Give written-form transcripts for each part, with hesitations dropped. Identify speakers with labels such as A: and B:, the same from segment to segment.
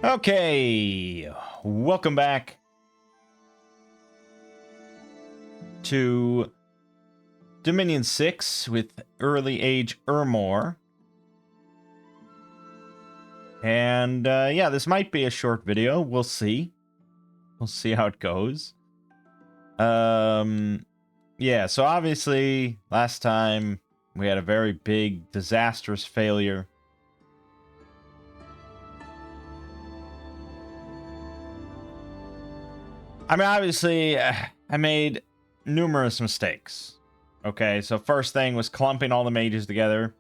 A: Okay, welcome back to Dominion 6 with early age Ermor. And yeah, this might be a short video. We'll see. We'll see how it goes. Yeah, so obviously last time we had a very big disastrous failure. I mean, obviously, I made numerous mistakes. Okay, so first thing was clumping all the mages together.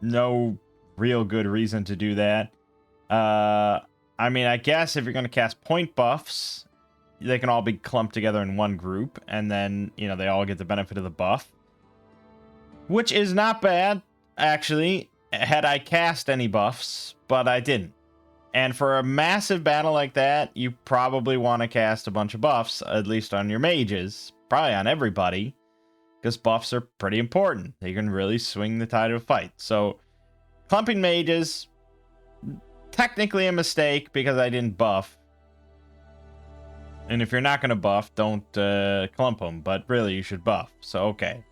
A: No real good reason to do that. I mean, I guess if you're going to cast point buffs, they can all be clumped together in one group, and then, you know, they all get the benefit of the buff. Which is not bad, actually, had I cast any buffs, but I didn't. And for a massive battle like that, you probably want to cast a bunch of buffs, at least on your mages. Probably on everybody, because buffs are pretty important. They can really swing the tide of a fight. So, clumping mages, technically a mistake because I didn't buff. And if you're not going to buff, don't clump them. But really, you should buff. So, okay.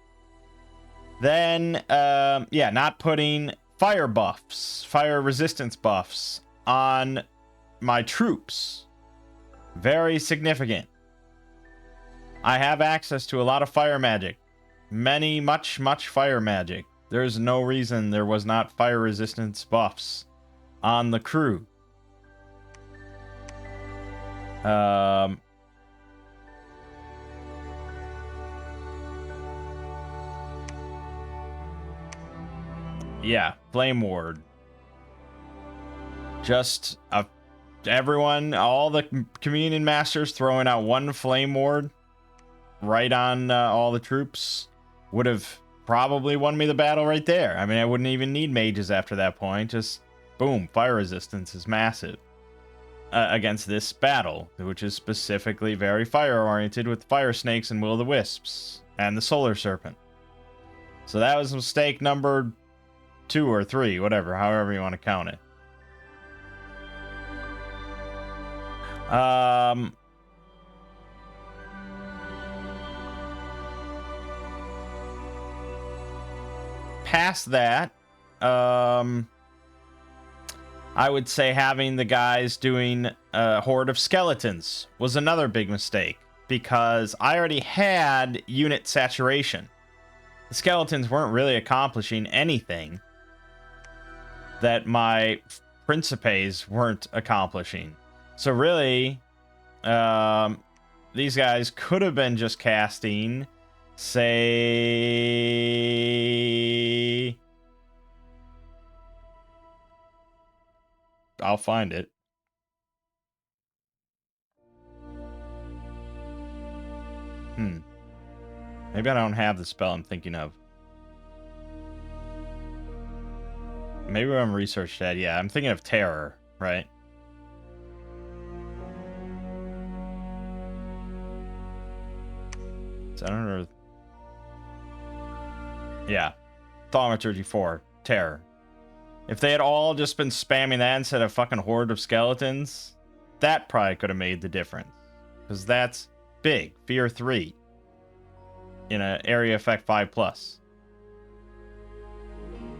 A: Then, yeah, not putting fire buffs, fire resistance buffs on my troops. Very significant. I have access to a lot of fire magic. Much fire magic. There's no reason there was not fire resistance buffs on the crew. Yeah, Flame Ward. Just everyone, all the Communion Masters throwing out one Flame Ward right on all the troops would have probably won me the battle right there. I mean, I wouldn't even need mages after that point. Just, boom, fire resistance is massive against this battle, which is specifically very fire-oriented with Fire Snakes and Will-o'-the-Wisps and the Solar Serpent. So that was mistake number 2 or 3, whatever, however you want to count it. Past that, I would say having the guys doing a Horde of Skeletons was another big mistake, because I already had unit saturation. The skeletons weren't really accomplishing anything that my Principes weren't accomplishing. So really, these guys could have been just casting, say... I'll find it. Maybe I don't have the spell I'm thinking of. Maybe we haven't researched that. Yeah, I'm thinking of Terror, right? So I don't know. Yeah. Thaumaturgy 4. Terror. If they had all just been spamming that instead of fucking Horde of Skeletons, that probably could have made the difference. Because that's big. Fear 3. In an area effect 5+.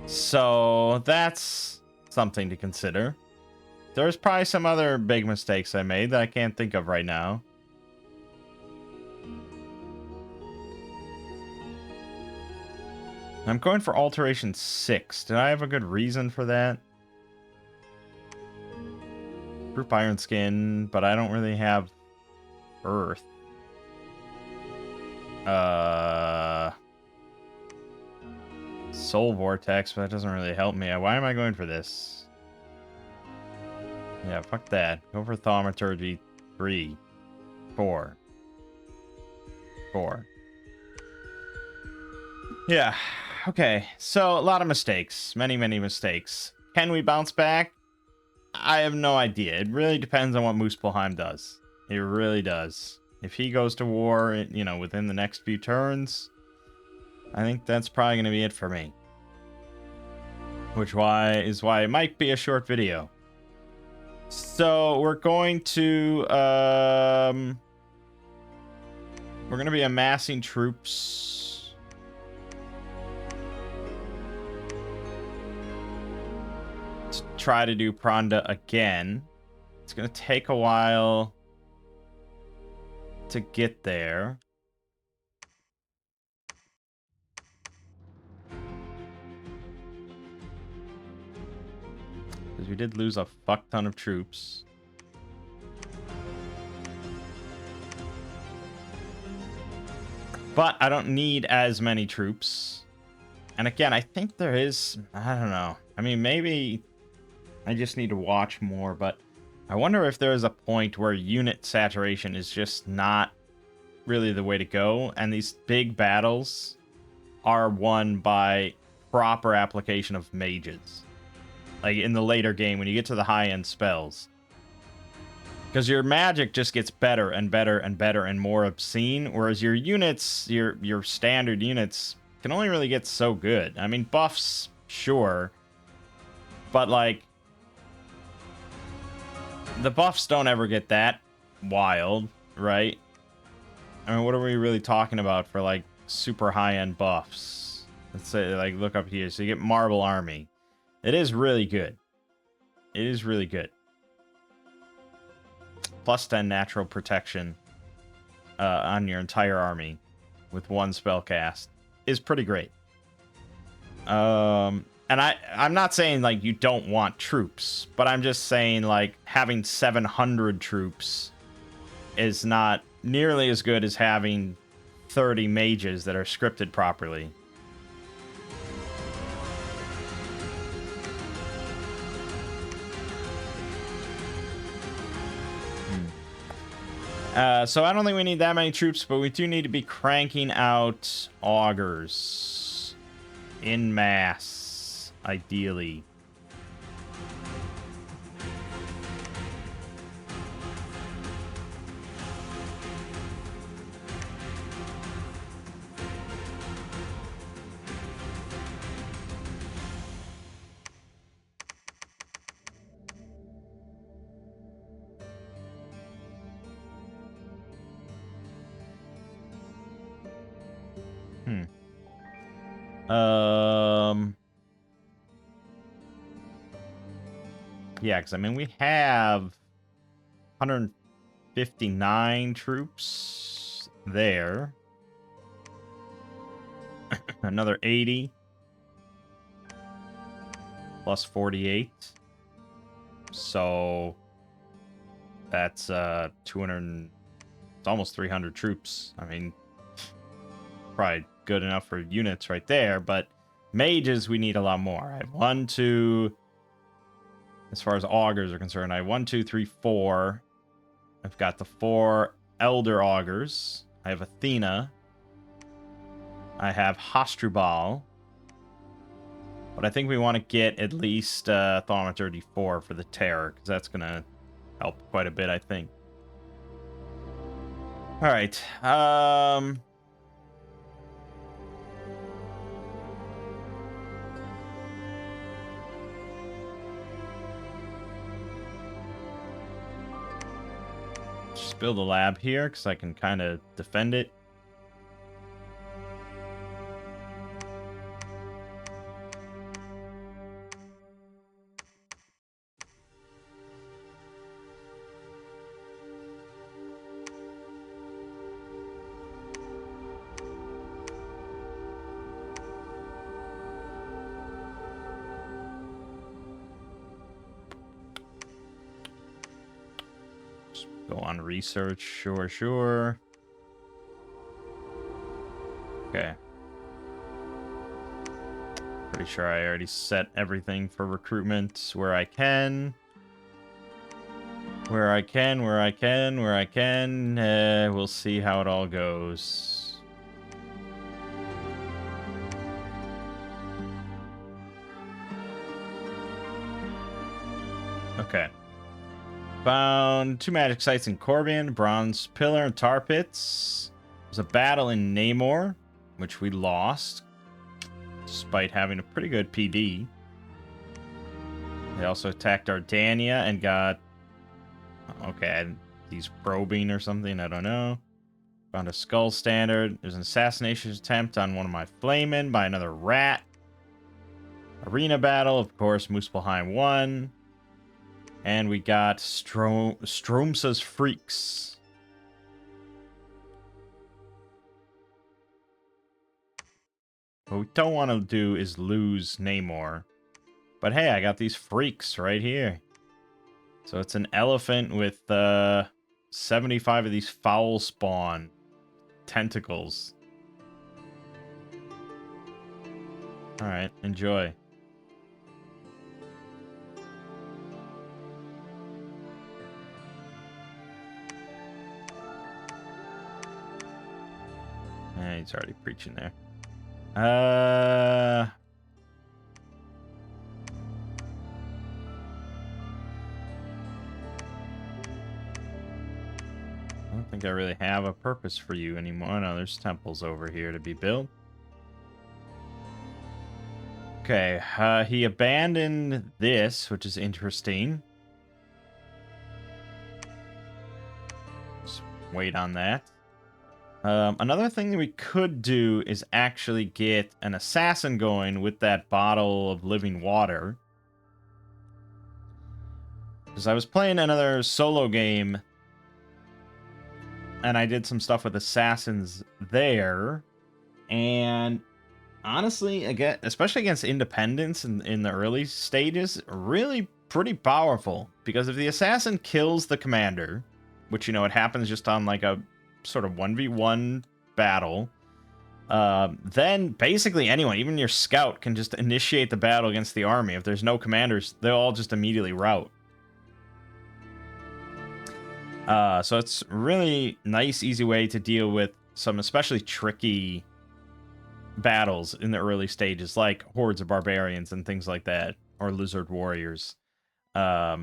A: So that's something to consider. There's probably some other big mistakes I made that I can't think of right now. I'm going for Alteration 6. Did I have a good reason for that? Group Iron Skin, but I don't really have Earth. Soul Vortex, but that doesn't really help me. Why am I going for this? Yeah, fuck that. Go for Thaumaturgy 3. 4. Yeah, okay. So, a lot of mistakes. Many mistakes. Can we bounce back? I have no idea. It really depends on what Muspelheim does. It really does. If he goes to war, you know, within the next few turns, I think that's probably going to be it for me. Which is why it might be a short video. So we're going to be amassing troops. To try to do Pranda again. It's gonna take a while to get there. Because we did lose a fuck ton of troops. But I don't need as many troops. And again, I think there is... I don't know. I mean, maybe I just need to watch more, but I wonder if there is a point where unit saturation is just not really the way to go, and these big battles are won by proper application of mages. Like in the later game, when you get to the high-end spells. Because your magic just gets better and better and better and more obscene, whereas your units, your standard units, can only really get so good. I mean, buffs, sure. But, like, the buffs don't ever get that wild, right? I mean, what are we really talking about for, like, super high-end buffs? Let's say, like, look up here. So you get Marble Army. It is really good. It is really good. Plus 10 natural protection on your entire army with one spell cast is pretty great. And I'm not saying, like, you don't want troops, but I'm just saying, like, having 700 troops is not nearly as good as having 30 mages that are scripted properly. So I don't think we need that many troops, but we do need to be cranking out augurs in mass, ideally. Yeah, because I mean, we have 159 troops there. Another 80. Plus 48. So that's 200. It's almost 300 troops. I mean, probably good enough for units right there, but mages we need a lot more. I have 1, 2. As far as augurs are concerned, I have 1, 2, 3, 4. I've got the 4 elder augurs. I have Athena. I have Hasdrubal. But I think we want to get at least Thaumaturgy 34 for the Terror, because that's going to help quite a bit, I think. All right. Just build a lab here, because I can kind of defend it. Go on research, sure. Okay. Pretty sure I already set everything for recruitment where I can. Where I can. We'll see how it all goes. Okay. Found 2 magic sites in Corbian, Bronze Pillar, and Tar Pits. There's a battle in Namor, which we lost, despite having a pretty good PD. They also attacked Ardania and got Okay, he's probing or something. I don't know. Found a skull standard. There's an assassination attempt on one of my flamen by another rat. Arena battle, of course, Muspelheim won. And we got Stromsa's Freaks. What we don't want to do is lose Namor. But hey, I got these freaks right here. So it's an elephant with 75 of these foul spawn tentacles. Alright, enjoy. He's already preaching there. I don't think I really have a purpose for you anymore. No, there's temples over here to be built. Okay, he abandoned this, which is interesting. Just wait on that. Another thing that we could do is actually get an assassin going with that bottle of living water. Because I was playing another solo game, and I did some stuff with assassins there. And honestly, again, especially against independents in the early stages, really pretty powerful. Because if the assassin kills the commander, which, you know, it happens just on like a sort of 1v1 battle, then basically anyone, even your scout, can just initiate the battle against the army. If there's no commanders, they'll all just immediately rout. So it's really nice, easy way to deal with some especially tricky battles in the early stages, like hordes of barbarians and things like that, or lizard warriors. I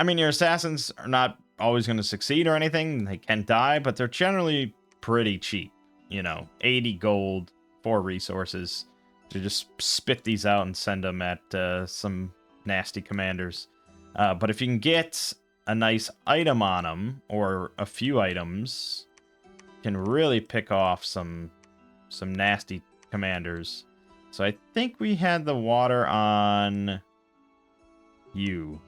A: mean, your assassins are not always going to succeed or anything. They can die, but they're generally pretty cheap. You know, 80 gold, 4 resources to just spit these out and send them at some nasty commanders. But if you can get a nice item on them, or a few items, you can really pick off some nasty commanders. So I think we had the water on you.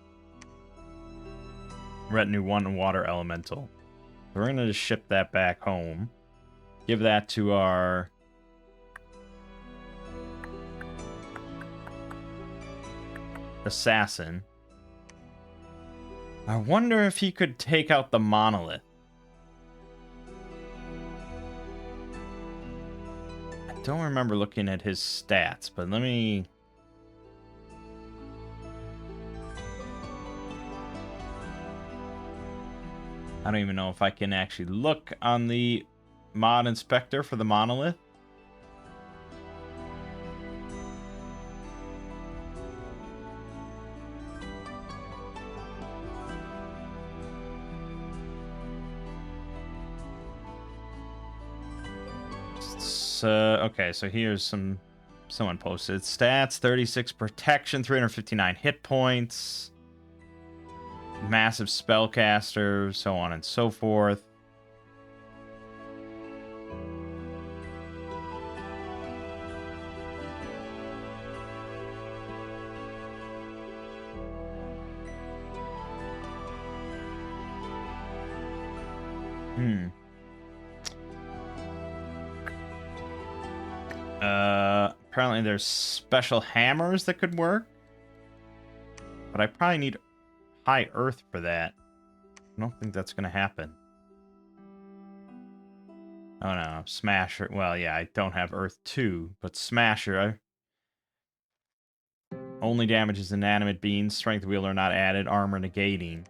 A: Retinue 1 water elemental. So we're going to just ship that back home. Give that to our assassin. I wonder if he could take out the monolith. I don't remember looking at his stats, but let me... I don't even know if I can actually look on the mod inspector for the monolith. Okay, so here's someone posted stats: 36 protection, 359 hit points, massive spellcaster, so on and so forth. Apparently there's special hammers that could work, but I probably need high earth for that. I don't think that's gonna happen. Oh no, Smasher. Well, yeah, I don't have Earth 2, but Smasher only damages inanimate beings. Strength wheel are not added. Armor negating.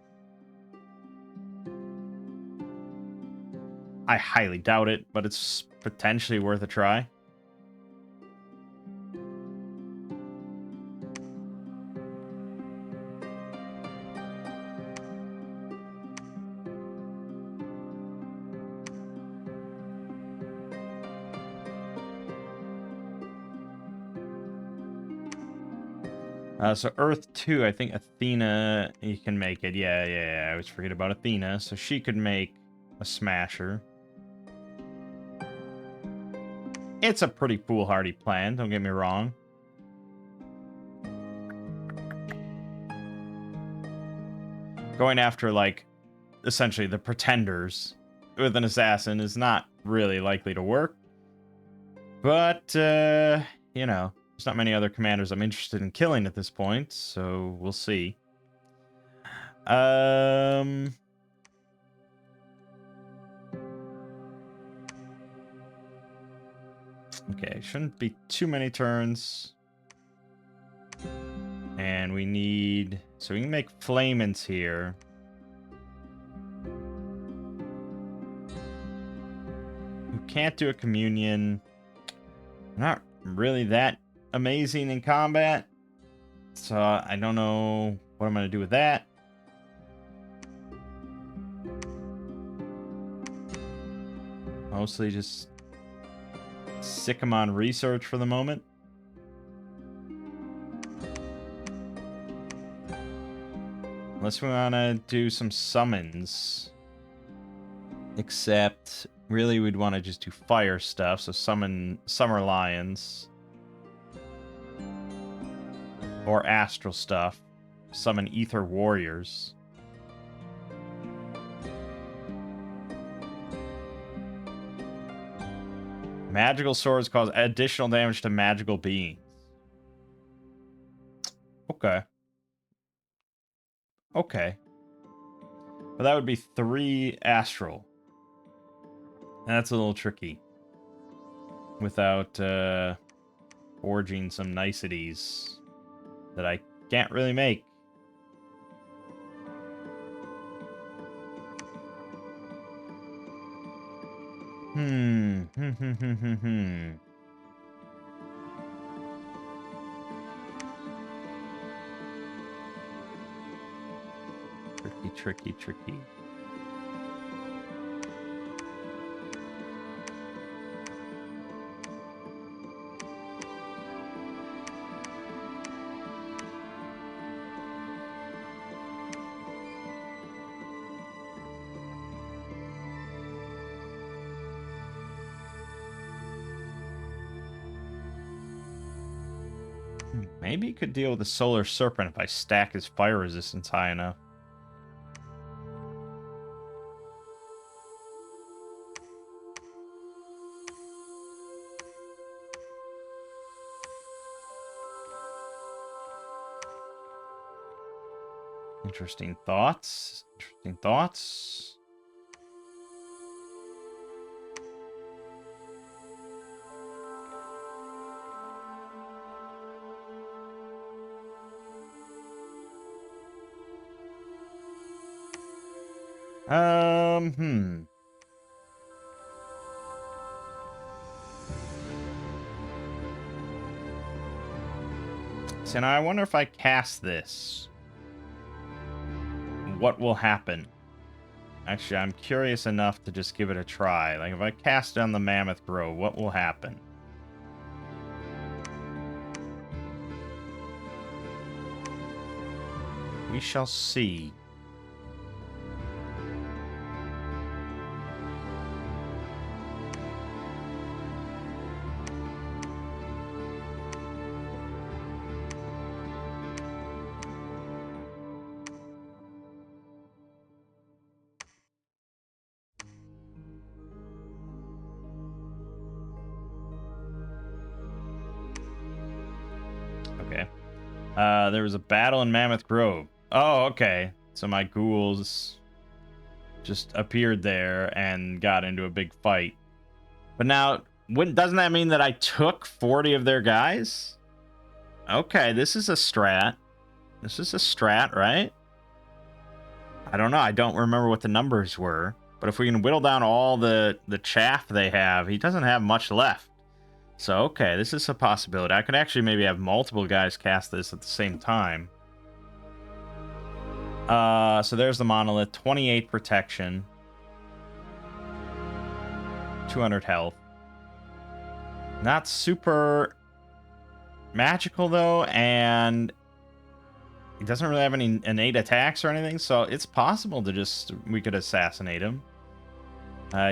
A: I highly doubt it, but it's potentially worth a try. So Earth 2, I think Athena, you can make it. Yeah, I always forget about Athena. So she could make a smasher. It's a pretty foolhardy plan, don't get me wrong. Going after, like, essentially the pretenders with an assassin is not really likely to work. But, you know, there's not many other commanders I'm interested in killing at this point, so we'll see. Okay, shouldn't be too many turns. And we need... So we can make flamants here. We can't do a communion. Not really that amazing in combat. So I don't know what I'm going to do with that. Mostly just sick him on research for the moment. Unless we want to do some summons. Except, really, we'd want to just do fire stuff. So summon Summer Lions. Or astral stuff. Summon Ether Warriors. Magical swords cause additional damage to magical beings. Okay. Okay. But that would be 3 astral. That's a little tricky. Without forging some niceties that I can't really make. Tricky. Maybe he could deal with the Solar Serpent if I stack his fire resistance high enough. Interesting thoughts. So now I wonder if I cast this, what will happen? Actually, I'm curious enough to just give it a try. Like, if I cast it on the Mammoth Grove, what will happen? We shall see. Okay. There was a battle in Mammoth Grove. Oh, okay. So my ghouls just appeared there and got into a big fight. But now, doesn't that mean that I took 40 of their guys? Okay, this is a strat. Right? I don't know. I don't remember what the numbers were. But if we can whittle down all the chaff they have, he doesn't have much left. So, okay, this is a possibility. I could actually maybe have multiple guys cast this at the same time. So there's the monolith. 28 protection. 200 health. Not super magical, though, and He doesn't really have any innate attacks or anything, so it's possible to we could assassinate him.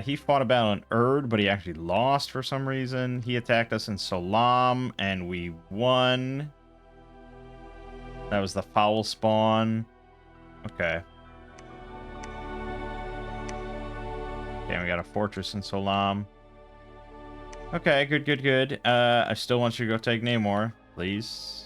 A: He fought a battle in Erd, but he actually lost for some reason. He attacked us in Solam, and we won. That was the foul spawn. Okay. Okay, we got a fortress in Solam. Okay, good, good, good. I still want you to go take Namor, please.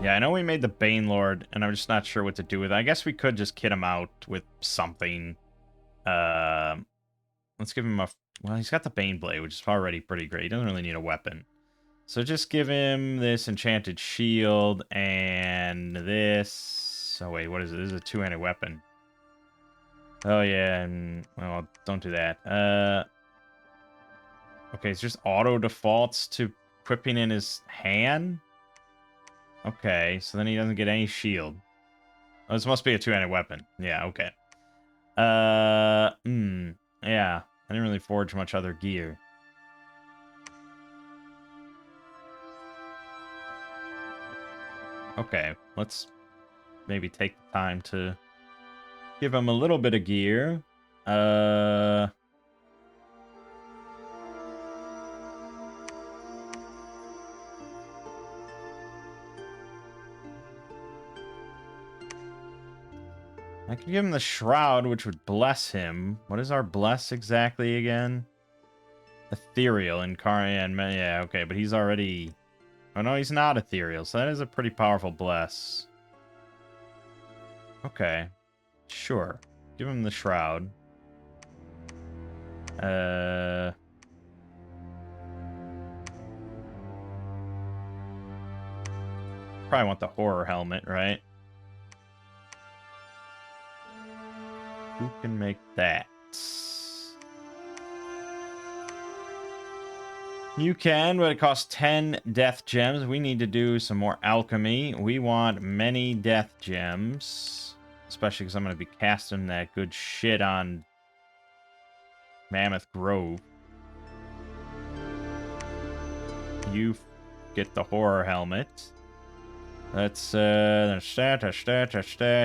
A: Yeah, I know we made the Bane Lord, and I'm just not sure what to do with it. I guess we could just kit him out with something. Let's give him a... Well, he's got the Bane Blade, which is already pretty great. He doesn't really need a weapon. So just give him this Enchanted Shield and this... Oh, wait, what is it? This is a two-handed weapon. Oh, yeah, and... Well, don't do that. Okay, it's just auto-defaults to equipping in his hand? Okay, so then he doesn't get any shield. Oh, this must be a two-handed weapon. Yeah, okay. Yeah. I didn't really forge much other gear. Okay, let's maybe take the time to give him a little bit of gear. I could give him the Shroud, which would bless him. What is our bless exactly again? Ethereal, Incarnate, yeah, okay, but he's already... Oh, no, he's not ethereal, so that is a pretty powerful bless. Okay. Sure. Give him the Shroud. Probably want the Horror Helmet, right? Who can make that? You can, but it costs 10 death gems. We need to do some more alchemy. We want many death gems. Especially because I'm going to be casting that good shit on Mammoth Grove. You get the Horror Helmet. Let's, stat.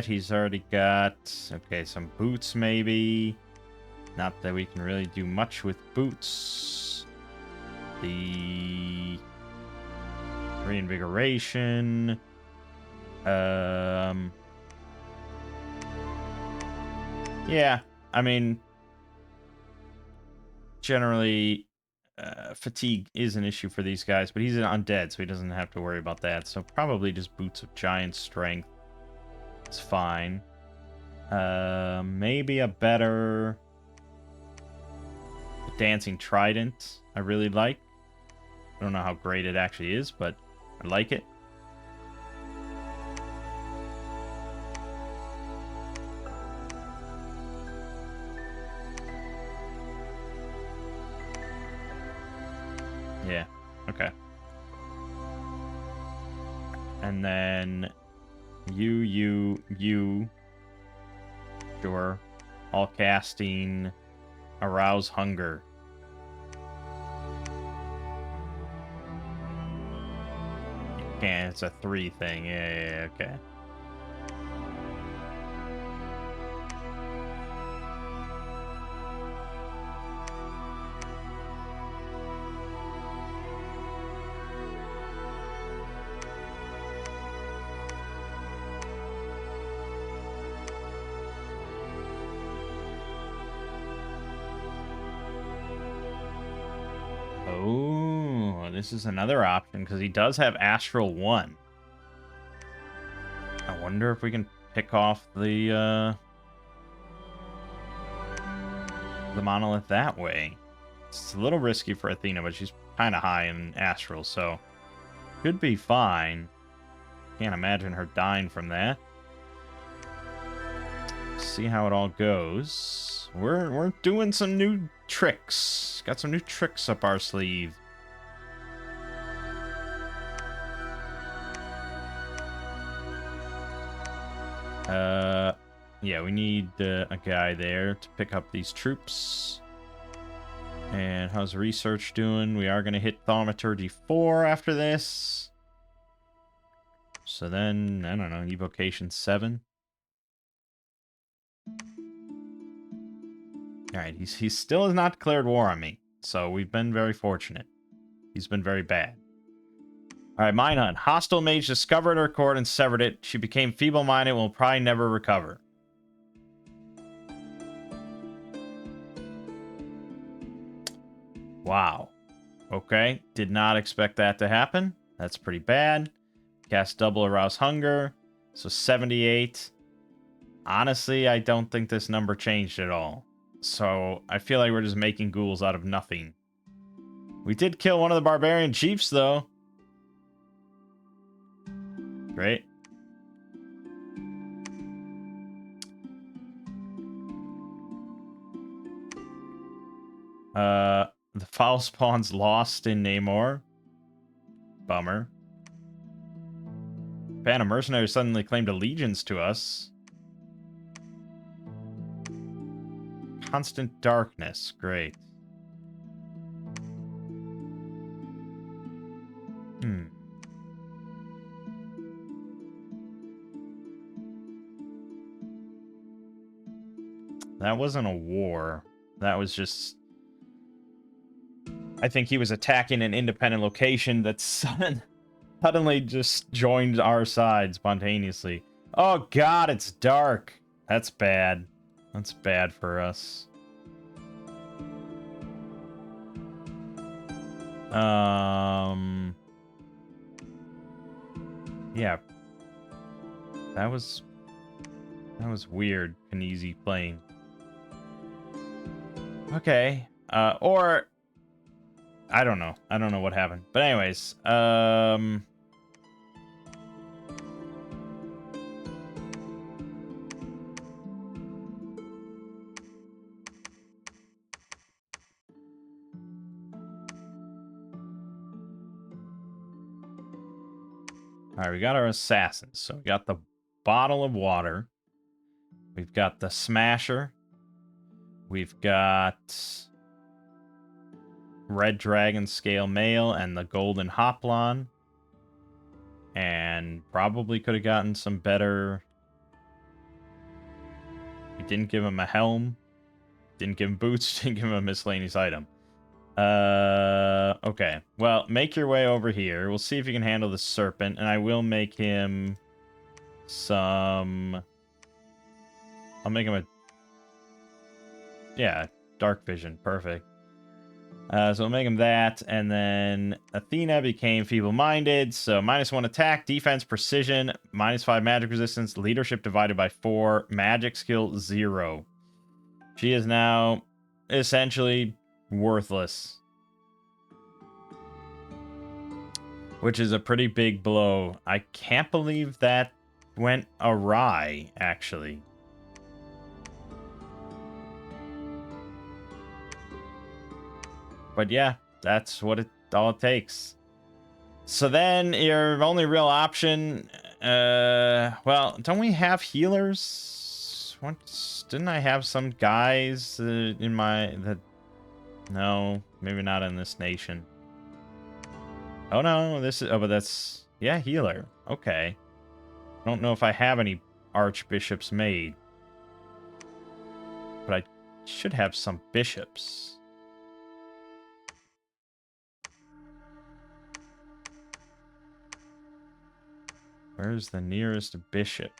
A: He's already got, okay, some boots maybe. Not that we can really do much with boots. The reinvigoration. Yeah, I mean, generally, fatigue is an issue for these guys, but he's an undead, so he doesn't have to worry about that. So probably just boots of giant strength. It's fine. Maybe a better dancing trident I really like. I don't know how great it actually is, but I like it. Yeah, okay. And then you. Sure. All casting Arouse Hunger. You can't, it's a 3 thing. Yeah, okay. Oh, this is another option because he does have Astral 1. I wonder if we can pick off the monolith that way. It's a little risky for Athena, but she's kind of high in Astral, so could be fine. Can't imagine her dying from that. See how it all goes. We're doing some new tricks. Got some new tricks up our sleeve. Yeah, we need a guy there to pick up these troops. And how's research doing? We are going to hit Thaumaturgy 4 after this. So then, I don't know, Evocation 7. Alright, he still has not declared war on me. So we've been very fortunate. He's been very bad. Alright, Mine Hunt. Hostile mage discovered her cord and severed it. She became feeble-minded and will probably never recover. Wow. Okay, did not expect that to happen. That's pretty bad. Cast double arouse hunger. So 78. Honestly, I don't think this number changed at all. So I feel like we're just making ghouls out of nothing. We did kill one of the barbarian chiefs, though. Great. The foul spawn's lost in Namor. Bummer. Band of mercenaries suddenly claimed allegiance to us. Constant darkness. Great. That wasn't a war. That was just... I think he was attacking an independent location that suddenly just joined our side spontaneously. Oh god, it's dark. That's bad. That's bad for us. Yeah. That was weird. Uneasy playing. Okay. Or I don't know. I don't know what happened. But anyways, Alright, we got our assassins. So we got the bottle of water. We've got the smasher. We've got red dragon scale mail and the golden hoplon. And probably could have gotten some better... We didn't give him a helm. Didn't give him boots. Didn't give him a miscellaneous item. Okay. Well, make your way over here. We'll see if you can handle the serpent. And I will make him some... I'll make him a... Yeah, dark vision. Perfect. So we'll make him that. And then Athena became feeble-minded. So -1 attack, defense, precision, -5 magic resistance, leadership divided by 4, magic skill 0. She is now essentially worthless. Which is a pretty big blow. I can't believe that went awry, actually. But yeah, that's what all it takes. So then your only real option, well, don't we have healers? Didn't I have some guys in my no, maybe not in this nation. Oh no, but that's, yeah, healer. Okay. I don't know if I have any archbishops made. But I should have some bishops. Where's the nearest bishop?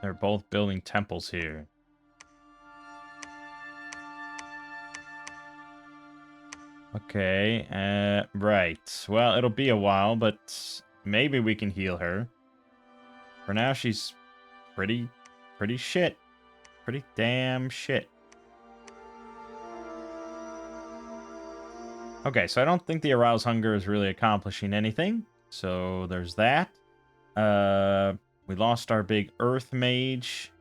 A: They're both building temples here. Okay, right. Well, it'll be a while, but maybe we can heal her. For now, she's pretty shit. Pretty damn shit. Okay, so I don't think the arouse hunger is really accomplishing anything. So there's that. We lost our big Earth Mage.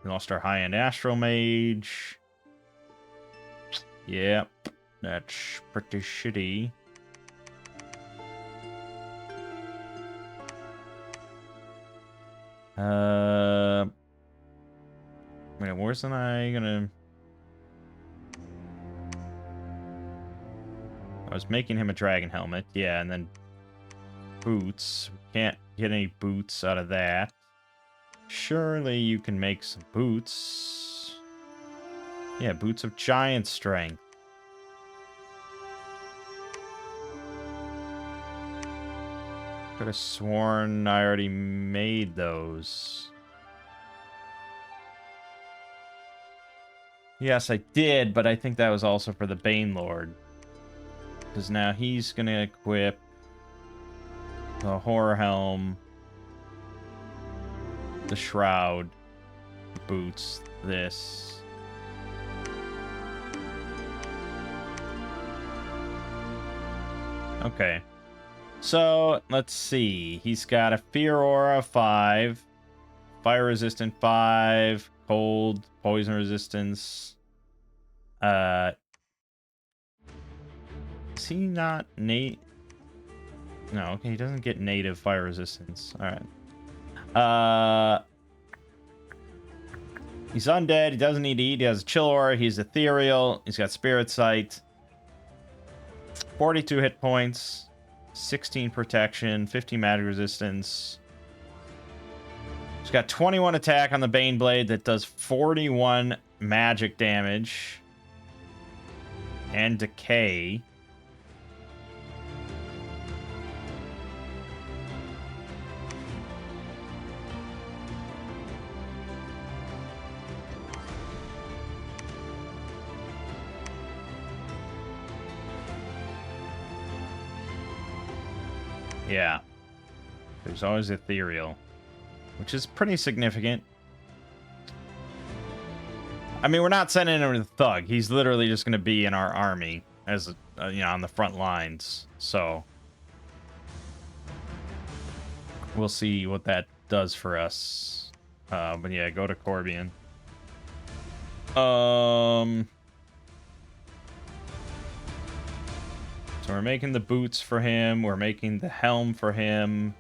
A: We lost our high-end Astral Mage. Yep, that's pretty shitty. Wait, wasn't I gonna... I was making him a dragon helmet, yeah, and then boots. We can't get any boots out of that. Surely you can make some boots. Yeah, boots of giant strength. Could have sworn I already made those. Yes, I did, but I think that was also for the Bane Lord. Because now he's going to equip the Horror Helm, the Shroud, the boots, this. Okay. So, let's see. He's got a Fear Aura 5, Fire Resistant 5, Cold, Poison Resistance. Is he not No, okay, he doesn't get native fire resistance. Alright. He's undead, he doesn't need to eat, he has a chill aura, he's ethereal, he's got spirit sight. 42 hit points, 16 protection, 50 magic resistance. He's got 21 attack on the Bane Blade that does 41 magic damage. And decay. Yeah. There's always ethereal, which is pretty significant. I mean, we're not sending him to the thug. He's literally just going to be in our army as, you know, on the front lines. So we'll see what that does for us. But yeah, go to Corbian. So we're making the boots for him. We're making the helm for him.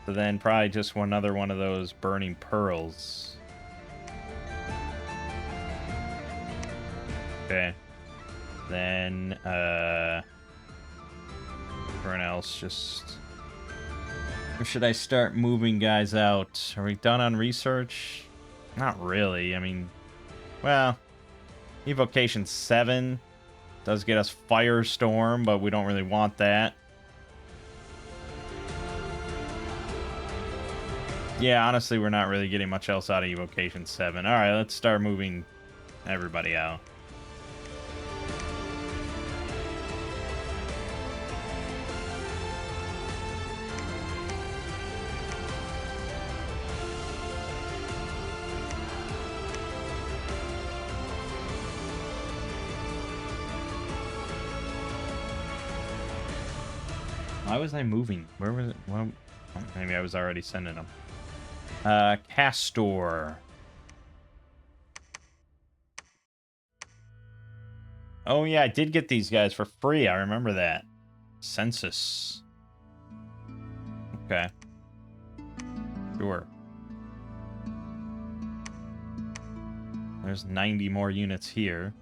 A: So then probably just another one of those burning pearls. Okay. Then, everyone else just... Or should I start moving guys out? Are we done on research? Not really. I mean, well, Evocation 7 does get us Firestorm, but we don't really want that. Yeah, honestly, we're not really getting much else out of Evocation 7. Alright, let's start moving everybody out. Why was I moving? Where was it? Well, maybe I was already sending them. Castor. Oh yeah, I did get these guys for free. I remember that. Census. Okay. Sure. There's 90 more units here.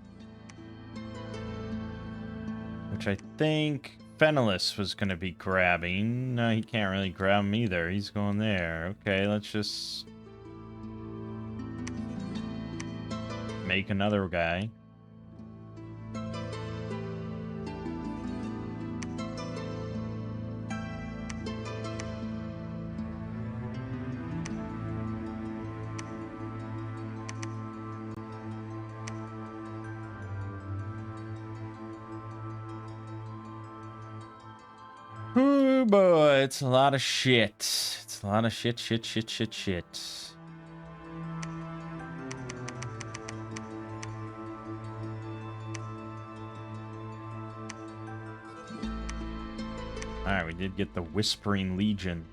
A: Which I think Fenelus was going to be grabbing. No, he can't really grab him either. He's going there. Okay, let's just make another guy. Oh boy, it's a lot of shit. It's a lot of shit. Alright, we did get the Whispering Legion.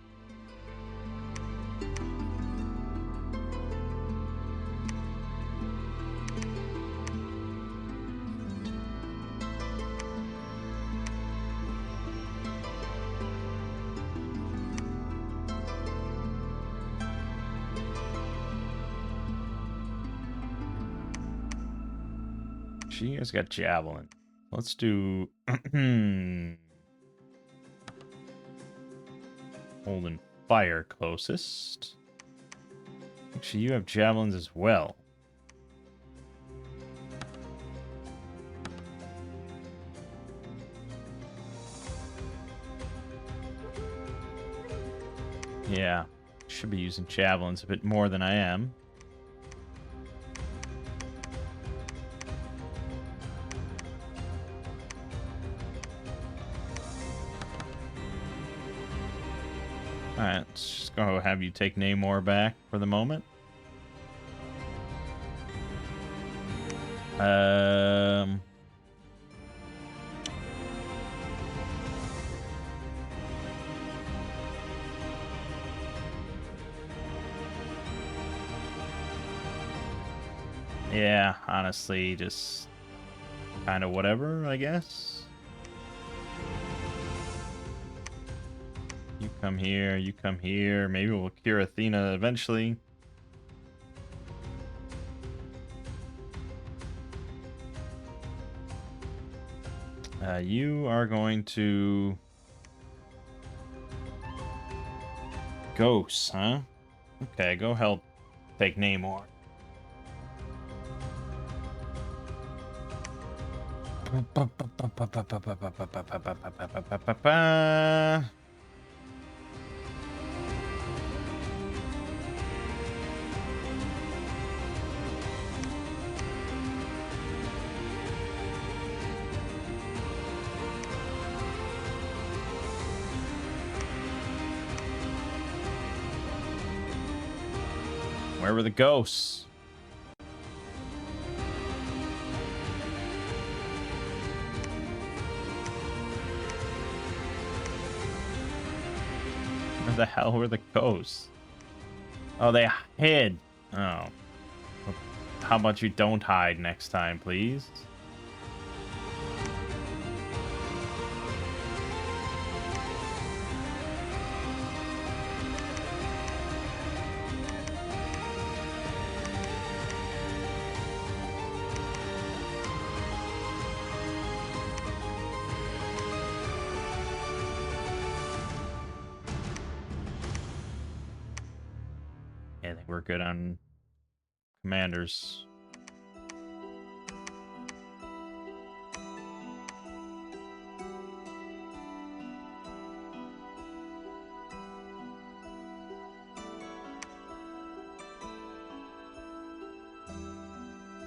A: Actually, you guys got javelin. Let's do holding fire closest. Actually, you have javelins as well. Yeah, should be using javelins a bit more than I am. Alright, let's just go have you take Namor back for the moment. Yeah, honestly, just kind of whatever, I guess. You come here, you come here. Maybe we'll cure Athena eventually. You are going to... Ghosts, huh? Okay, go help take Namor. Where were the ghosts? Where the hell were the ghosts? Oh, they hid. Oh. How about you don't hide next time, please? Yeah, I think we're good on commanders.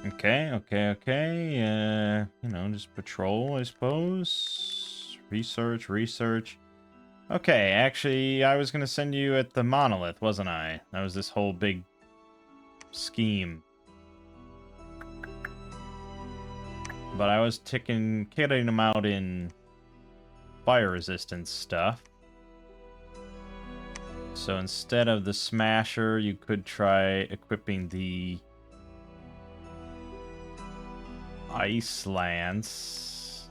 A: Okay. You know, just patrol, I suppose. Research. Okay, actually, I was gonna send you at the monolith, wasn't I? That was this whole big scheme. But I was kitting them out in fire resistance stuff. So instead of the smasher, you could try equipping the ice lance.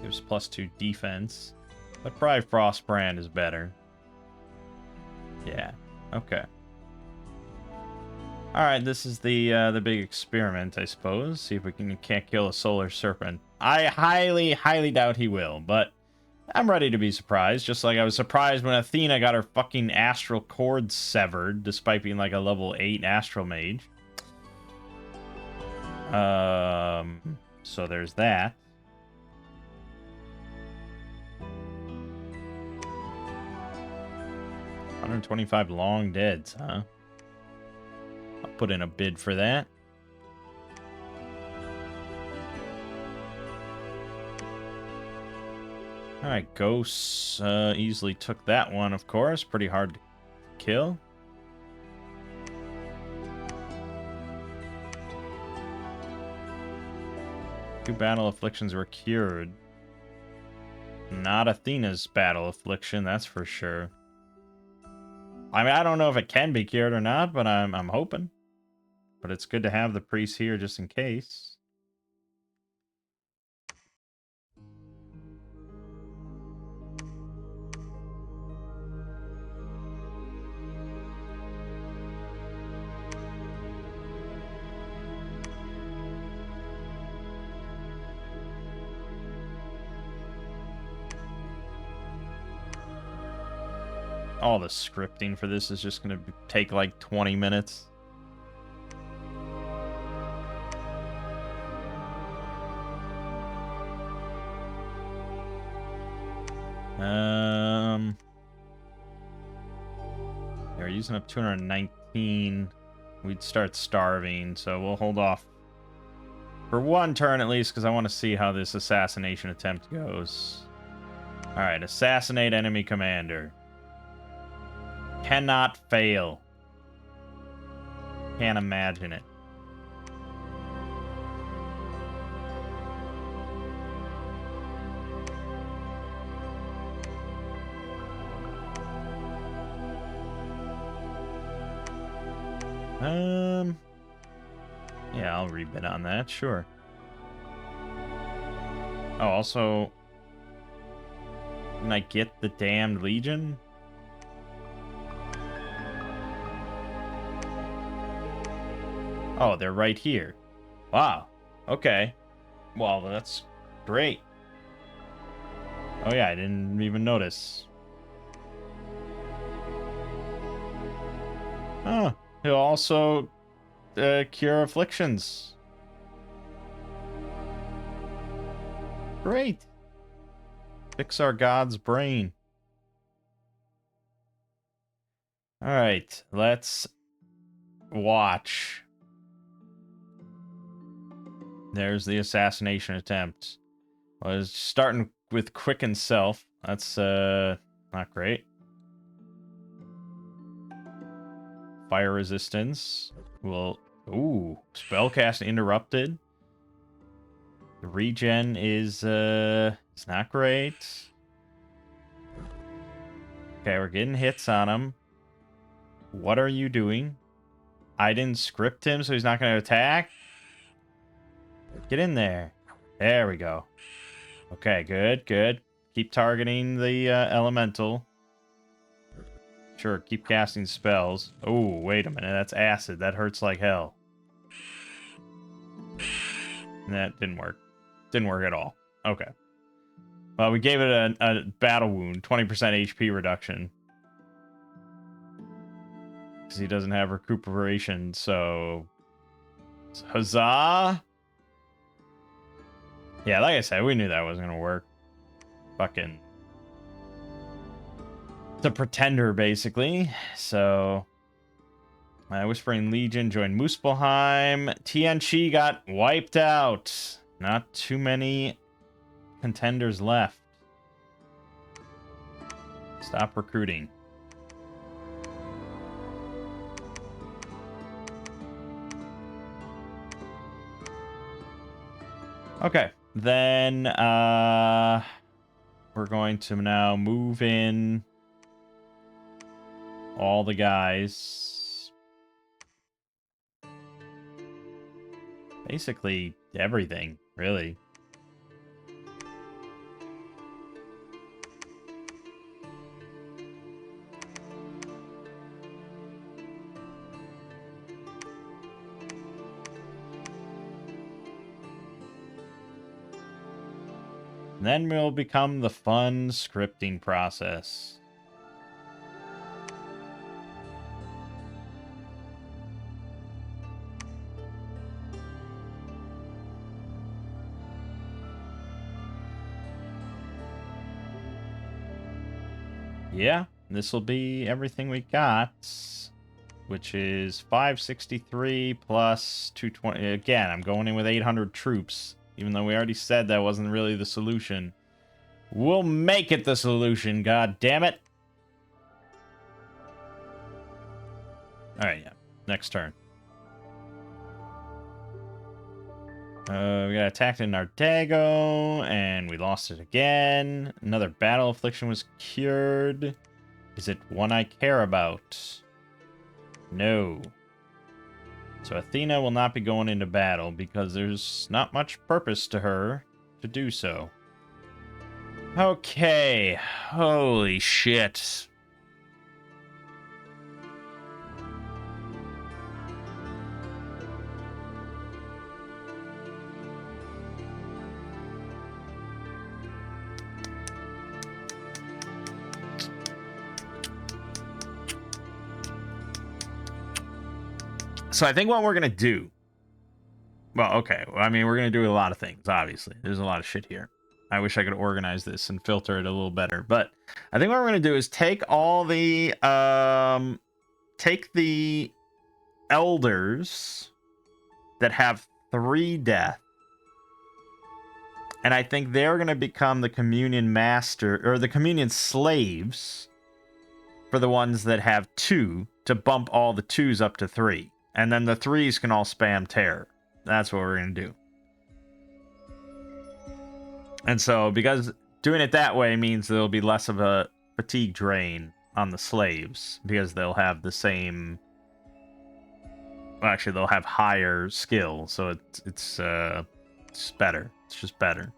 A: Gives +2 defense. But probably Frostbrand is better. Yeah. Okay. Alright, this is the big experiment, I suppose. See if we can't kill a solar serpent. I highly doubt he will, but I'm ready to be surprised, just like I was surprised when Athena got her fucking astral cord severed, despite being like a level 8 astral mage. So there's that. $125 long deads, huh? I'll put in a bid for that. Alright, ghosts easily took that one, of course. Pretty hard to kill. Two battle afflictions were cured. Not Athena's battle affliction, that's for sure. I mean, I don't know if it can be cured or not, but I'm hoping. But it's good to have the priest here just in case. all the scripting for this is just going to take like 20 minutes. We're using up 219. We'd start starving, so we'll hold off for one turn at least, because I want to see how this assassination attempt goes. Alright, assassinate enemy commander. Cannot fail. Can't imagine it. Yeah, I'll rebid on that, sure. Oh, also, can I get the damned Legion? Oh, they're right here. Wow. Okay. Well, that's great. Oh yeah, I didn't even notice. Oh, he'll also cure afflictions. Great. Fix our god's brain. All right, let's watch. There's the assassination attempt. Well, it's starting with quicken self. That's not great. Fire resistance. Well, ooh, spellcast interrupted. The regen is it's not great. Okay, we're getting hits on him. What are you doing? I didn't script him, so he's not going to attack. Get in there. There we go. Okay, good, good. Keep targeting the elemental. Sure, keep casting spells. Oh, wait a minute. That's acid. That hurts like hell. That didn't work. Didn't work at all. Okay. Well, we gave it a battle wound. 20% HP reduction. Because he doesn't have recuperation, so... Huzzah! Yeah, like I said, we knew that wasn't going to work. Fucking... It's a pretender, basically. So... Whispering Legion joined Muspelheim. Tianchi got wiped out. Not too many contenders left. Stop recruiting. Okay, then we're going to now move in all the guys. Basically everything, really. Then will become the fun scripting process. Yeah, this will be everything we got, which is 563 plus 220. Again, I'm going in with 800 troops. Even though we already said that wasn't really the solution. We'll make it the solution, god damn it. Alright, yeah. Next turn. We got attacked in Nardago, and we lost it again. Another battle affliction was cured. Is it one I care about? No. So Athena will not be going into battle because there's not much purpose to her to do so. Okay. Holy shit. So I think what we're going to do... Well, okay. I mean, we're going to do a lot of things, obviously. There's a lot of shit here. I wish I could organize this and filter it a little better. But I think what we're going to do is take all the... take the elders that have 3 death. And I think they're going to become the communion master... Or the communion slaves... For the ones that have 2, to bump all the 2s up to 3. And then the 3s can all spam terror. That's what we're going to do. And so, because doing it that way means there'll be less of a fatigue drain on the slaves. Because they'll have the same... Well, actually, they'll have higher skill. So it's better. It's just better.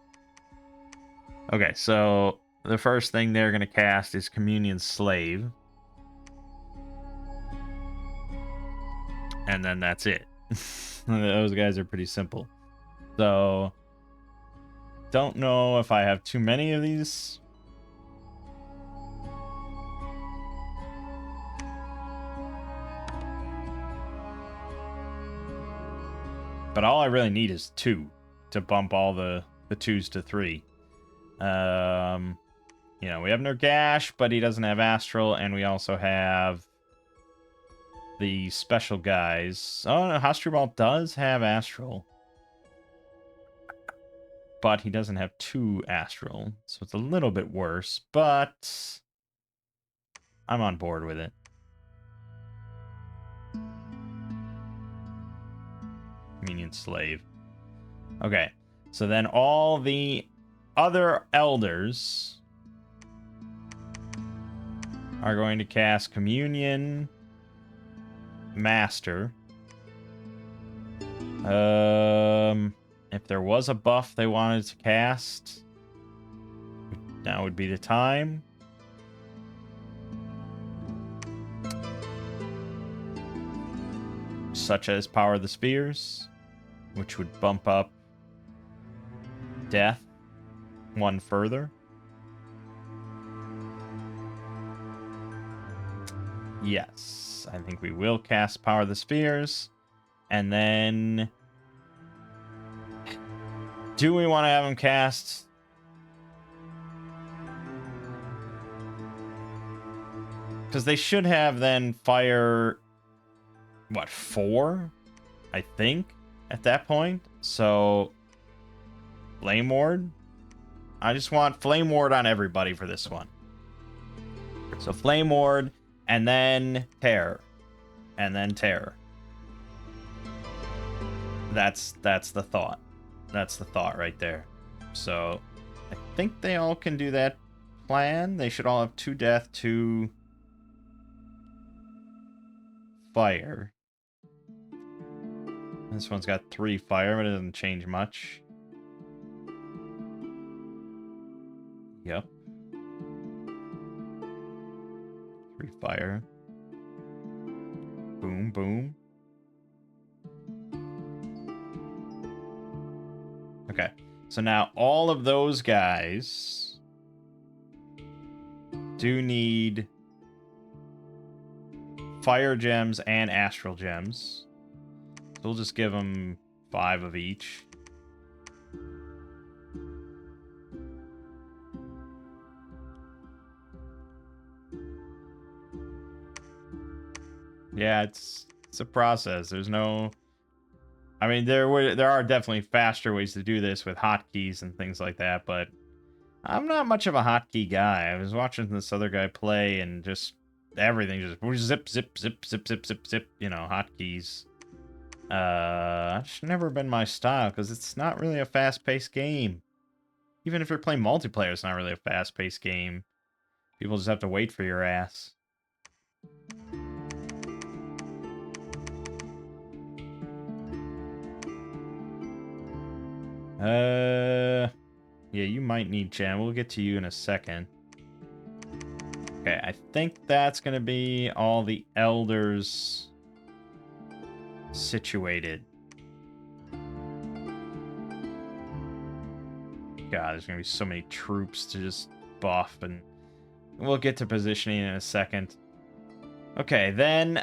A: Okay, so the first thing they're going to cast is Communion Slave. And then that's it. Those guys are pretty simple. So, don't know if I have too many of these. But all I really need is 2 to bump all the 2s to 3. You know, we have Nergash, but he doesn't have Astral, and we also have the special guys. Oh, no, Hasdrubal does have Astral. But he doesn't have 2 Astral, so it's a little bit worse, but I'm on board with it. Communion Slave. Okay, so then all the other elders are going to cast Communion Master. If there was a buff they wanted to cast, now would be the time. Such as Power of the Spheres, which would bump up Death 1 further. Yes, I think we will cast Power of the Spheres. And then... do we want to have him cast... because they should have then fire... what, 4? I think, at that point. So... Flame Ward? I just want Flame Ward on everybody for this one. So Flame Ward, and then Terror. And then Terror. That's the thought. That's the thought right there. So, I think they all can do that plan. They should all have 2 death, 2 fire. This one's got 3 fire, but it doesn't change much. Yep. 3 fire. Boom, boom. Okay, so now all of those guys do need fire gems and astral gems. So we'll just give them 5 of each. Yeah, it's a process. There's no... I mean, there are definitely faster ways to do this with hotkeys and things like that, but I'm not much of a hotkey guy. I was watching this other guy play, and just everything just zip, zip, zip, zip, zip, zip, zip, you know, hotkeys. It's never been my style, because it's not really a fast-paced game. Even if you're playing multiplayer, it's not really a fast-paced game. People just have to wait for your ass. Yeah, you might need gem. We'll get to you in a second. Okay, I think that's gonna be all the elders situated. God, there's gonna be so many troops to just buff, and we'll get to positioning in a second. Okay, then,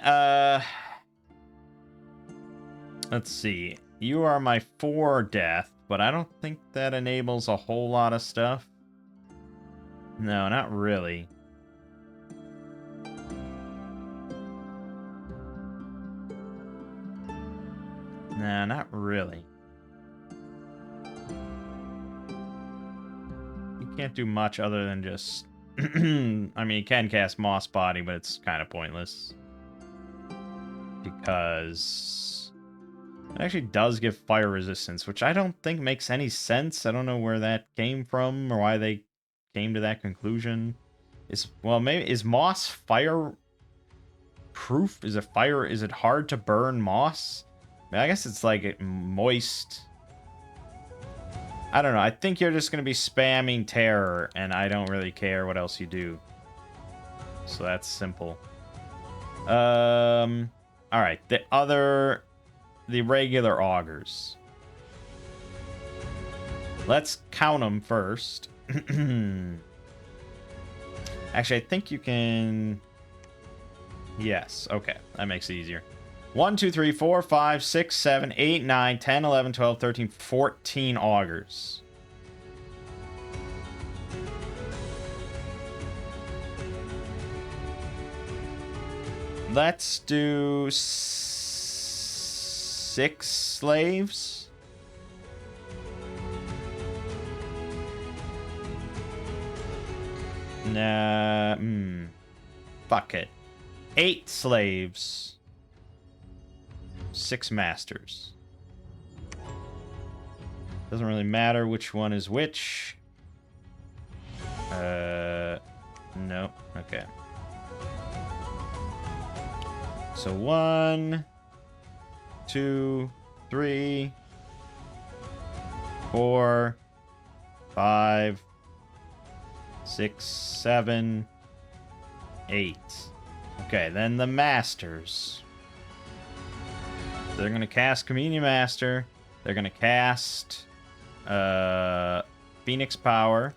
A: Let's see. You are my 4 death, but I don't think that enables a whole lot of stuff. No, not really. Nah, not really. You can't do much other than just... I mean, you can cast Moss Body, but it's kind of pointless. Because... it actually does give fire resistance, which I don't think makes any sense. I don't know where that came from or why they came to that conclusion. Well, maybe... is moss fire proof? Is it hard to burn moss? I mean, I guess it's like moist... I don't know. I think you're just going to be spamming terror, and I don't really care what else you do. So that's simple. Alright. The regular augers. Let's count them first. Actually, I think you can... yes. Okay. That makes it easier. 1, 2, 3, 4, 5, 6, 7, 8, 9, 10, 11, 12, 13, 14 augers. Let's do 6 slaves. Nah, fuck it. 8 slaves. 6 masters. Doesn't really matter which one is which. No. Okay. So 1, 2, 3, 4, 5, 6, 7, 8. Okay, then the masters. They're going to cast Communion Master. They're going to cast Phoenix Power.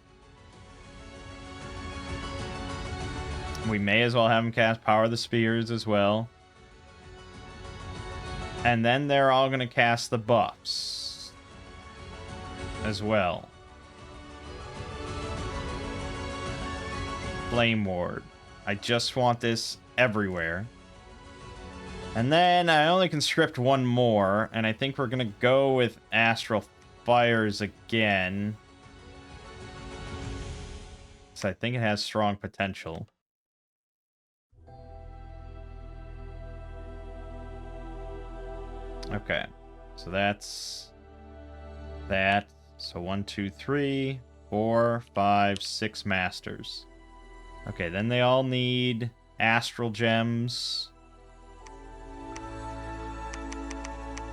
A: We may as well have them cast Power of the Spears as well. And then they're all going to cast the buffs as well. Flame Ward. I just want this everywhere. And then I only can script one more, and I think we're going to go with Astral Fires again. So I think it has strong potential. Okay, so that's that. So 1, 2, 3, 4, 5, 6 masters. Okay, then they all need Astral Gems.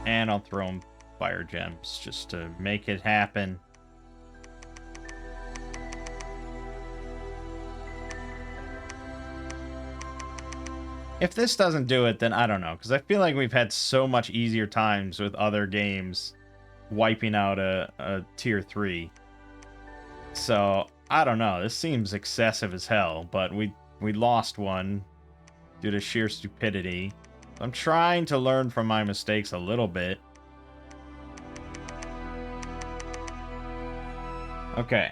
A: And I'll throw them Fire Gems just to make it happen. If this doesn't do it, then I don't know. Because I feel like we've had so much easier times with other games wiping out a tier 3. So, I don't know. This seems excessive as hell. But we lost one due to sheer stupidity. I'm trying to learn from my mistakes a little bit. Okay.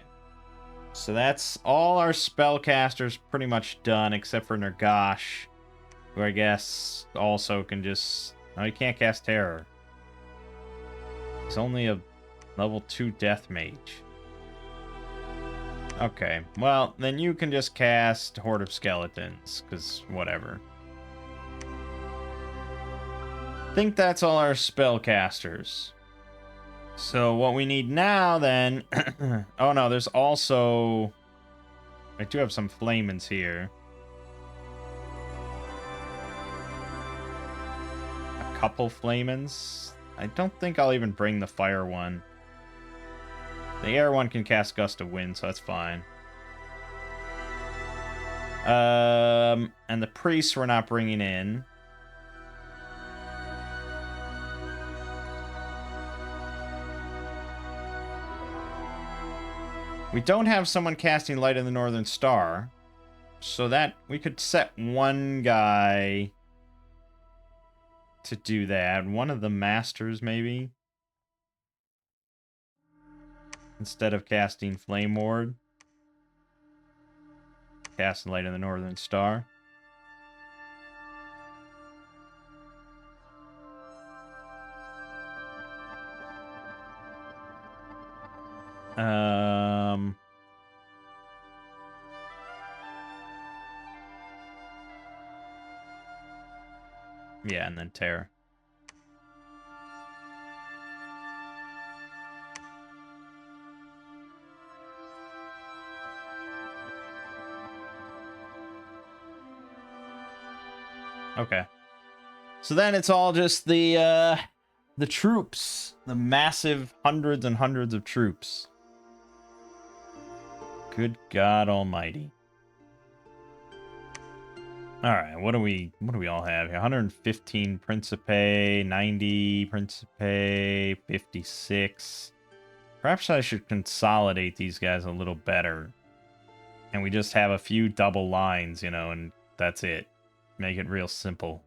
A: So that's all our spellcasters pretty much done, except for Nergash, who I guess also can just... no, he can't cast Terror. He's only a level 2 Death Mage. Okay, well, then you can just cast Horde of Skeletons, because whatever. I think that's all our spellcasters. So what we need now, then... oh, no, there's also... I do have some Flamens here. A couple Flamens. I don't think I'll even bring the Fire one. The Air one can cast Gust of Wind, so that's fine. And the Priests we're not bringing in. We don't have someone casting Light in the Northern Star, so that we could set one guy to do that. One of the masters, maybe? Instead of casting Flame Ward. Cast Light of the Northern Star. Yeah, and then Terror. Okay. So then it's all just the troops. The massive hundreds and hundreds of troops. Good God Almighty. Alright, what do we all have here? 115 Principe, 90 Principe, 56. Perhaps I should consolidate these guys a little better. And we just have a few double lines, you know, and that's it. Make it real simple.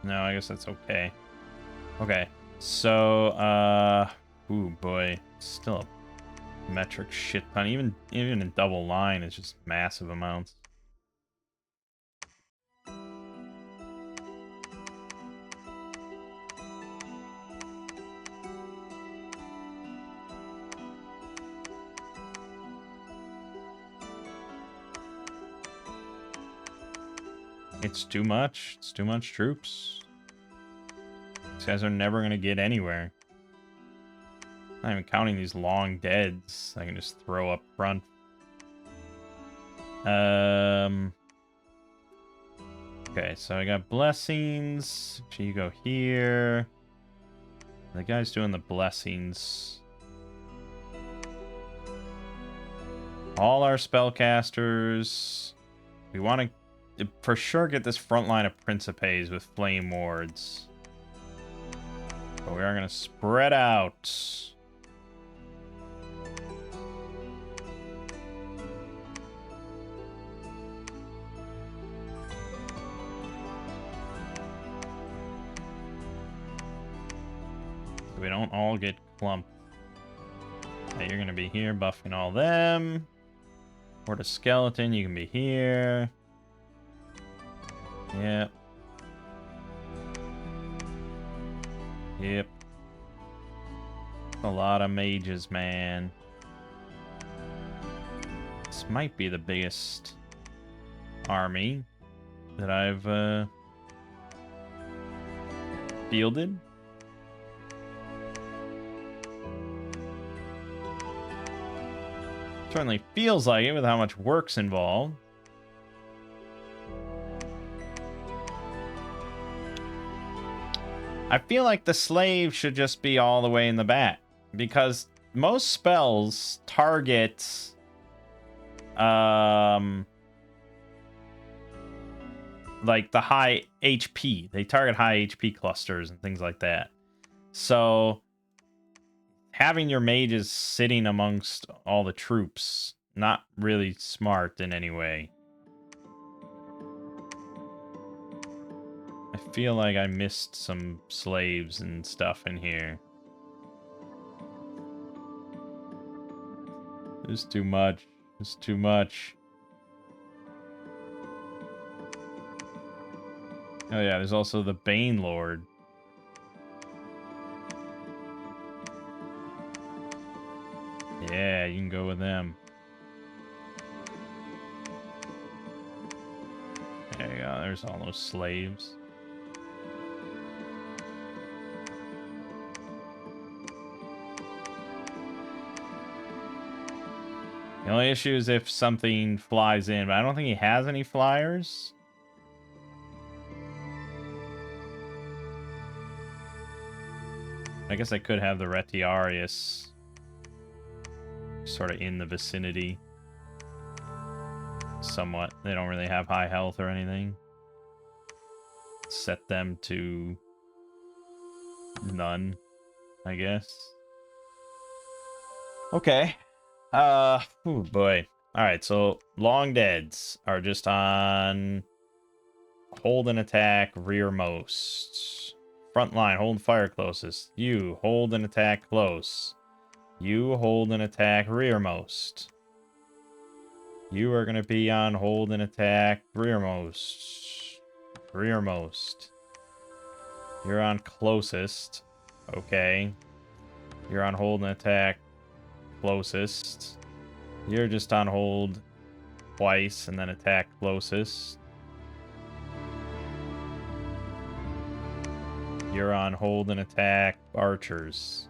A: No, I guess that's okay. Okay, so, ooh, boy. Still a metric shit ton. Even in double line, it's just massive amounts. It's too much. It's too much troops. These guys are never going to get anywhere. Not even counting these long deads I can just throw up front. Okay, so I got blessings. So you go here. The guy's doing the blessings. All our spellcasters. We want to for sure get this front line of Principes with Flame Wards. But we are going to spread out. So we don't all get clumped. Now you're going to be here buffing all them. Or the skeleton, you can be here. Yep. Yep. A lot of mages, man. This might be the biggest army that I've fielded. Certainly feels like it with how much work's involved. I feel like the slave should just be all the way in the back, because most spells target like the high HP. They target high HP clusters and things like that. So having your mages sitting amongst all the troops, not really smart in any way. I feel like I missed some slaves and stuff in here. It's too much. It's too much. Oh yeah, there's also the Bane Lord. Yeah, you can go with them. There you go. There's all those slaves. The only issue is if something flies in, but I don't think he has any flyers. I guess I could have the Retiarius sort of in the vicinity. Somewhat. They don't really have high health or anything. Set them to none, I guess. Okay. Oh boy. Alright, so long deads are just on hold and attack rearmost. Front line, hold fire closest. You hold and attack close. You hold and attack rearmost. You are going to be on hold and attack rearmost. Rearmost. You're on closest. Okay. You're on hold and attack closest. You're just on hold twice and then attack closest. You're on hold and attack archers.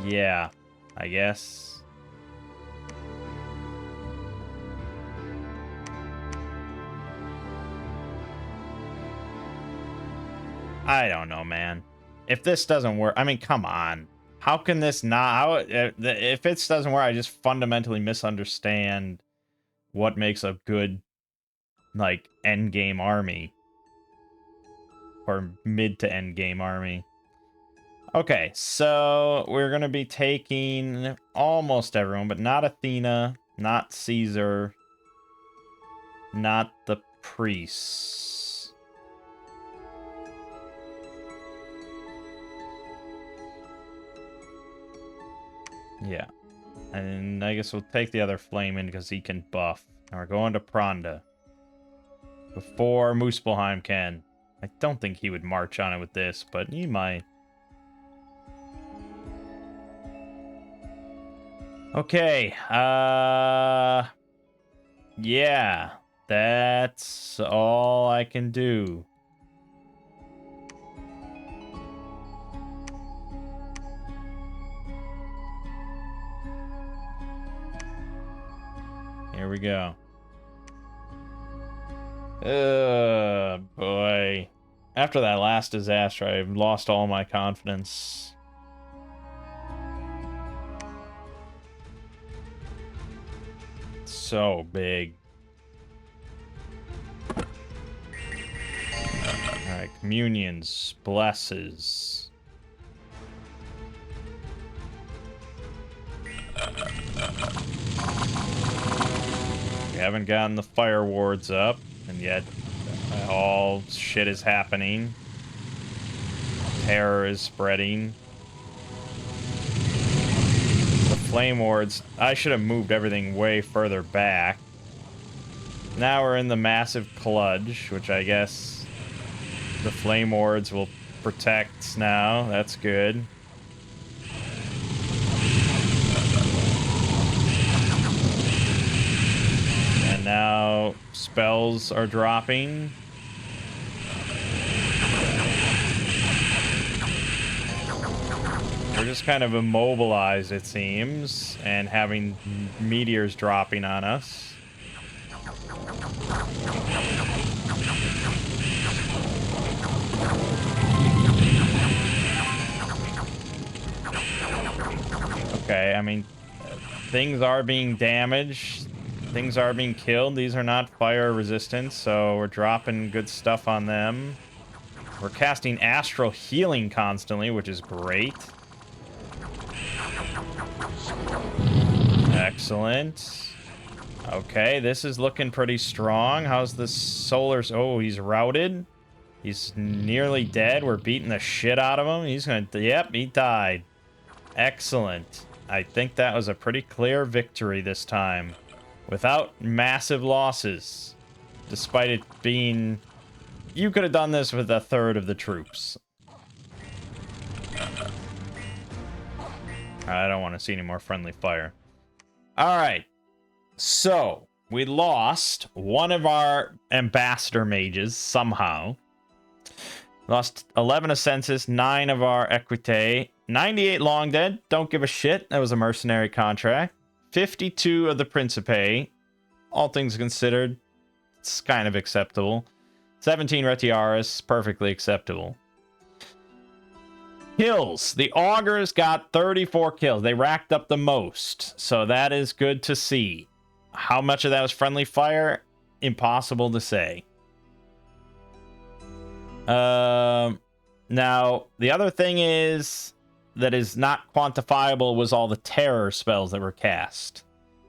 A: Yeah, I guess. I don't know, man. If this doesn't work, I mean, come on. How can this not? How, if this doesn't work, I just fundamentally misunderstand what makes a good, like, end game army. Or mid to end game army. Okay, so we're going to be taking almost everyone, but not Athena, not Caesar, not the priests. Yeah. And I guess we'll take the other flame in because he can buff. And we're going to Pronda. Before Muspelheim can. I don't think he would march on it with this, but he might. Okay. Yeah. That's all I can do. Here we go. Boy. After that last disaster, I've lost all my confidence. So big. Alright, communions, blesses. We haven't gotten the fire wards up, and yet all shit is happening. Terror is spreading. The flame wards, I should have moved everything way further back. Now we're in the massive kludge, which I guess the flame wards will protect now. That's good. And now spells are dropping. We're just kind of immobilized, it seems, and having meteors dropping on us. Okay, I mean, things are being damaged. Things are being killed. These are not fire resistant, so we're dropping good stuff on them. We're casting astral healing constantly, which is great. Excellent. Okay, this is looking pretty strong. How's the solar... Oh, he's routed. He's nearly dead. We're beating the shit out of him. He's gonna... Yep, he died. Excellent. I think that was a pretty clear victory this time. Without massive losses. Despite it being... You could have done this with a third of the troops. I don't want to see any more friendly fire. Alright. So, we lost one of our ambassador mages somehow. Lost 11 of census, 9 of our equite, 98 long dead. Don't give a shit. That was a mercenary contract. 52 of the principe. All things considered, it's kind of acceptable. 17 retiaris, perfectly acceptable. Kills. The augurs got 34 kills. They racked up the most, so that is good to see. How much of that was friendly fire? Impossible to say. Now, the other thing is that is not quantifiable was all the terror spells that were cast.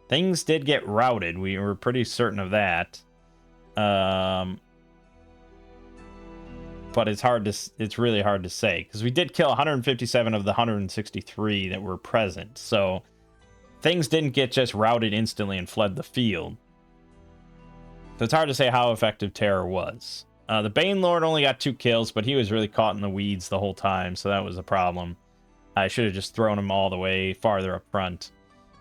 A: Things did get routed. We were pretty certain of that. But it's really hard to say because we did kill 157 of the 163 that were present. So things didn't get just routed instantly and fled the field. So it's hard to say how effective terror was. The Bane Lord only got 2 kills, but he was really caught in the weeds the whole time, so that was a problem. I should have just thrown him all the way farther up front.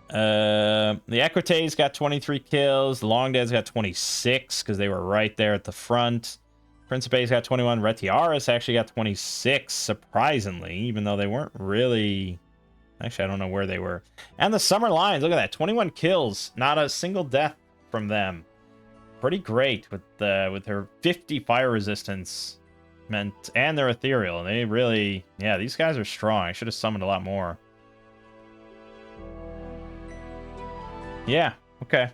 A: The Equites got 23 kills. The Long Dead's got 26 because they were right there at the front. Principes got 21. Retiaris actually got 26, surprisingly, even though they weren't really... Actually, I don't know where they were. And the Summer Lions, look at that. 21 kills. Not a single death from them. Pretty great with her 50 fire resistance meant, and their ethereal. They really... Yeah, these guys are strong. I should have summoned a lot more. Yeah, okay.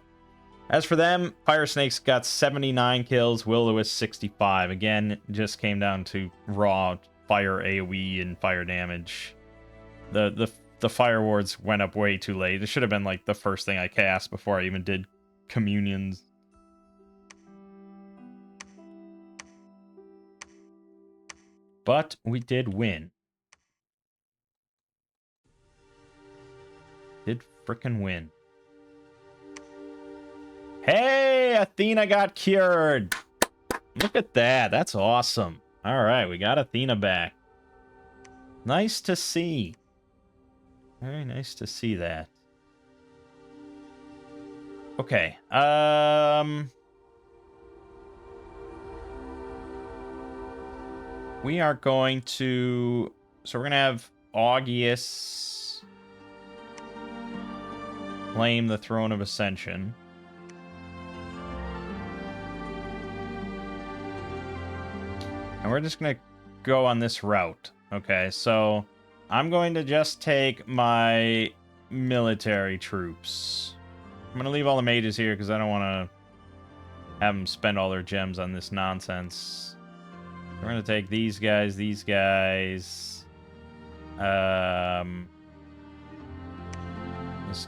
A: As for them, Fire Snakes got 79 kills, Will-O-Wisp 65. Again, just came down to raw fire AoE and fire damage. The Fire Wards went up way too late. It should have been like the first thing I cast before I even did communions. But we did win. Did frickin' win. Hey, Athena got cured. Look at that. That's awesome. All right, we got Athena back. Nice to see. Very nice to see that. Okay. We are going to... So we're going to have Augeas claim the Throne of Ascension. And we're just going to go on this route. Okay, so I'm going to just take my military troops. I'm going to leave all the mages here because I don't want to have them spend all their gems on this nonsense. We're going to take these guys, this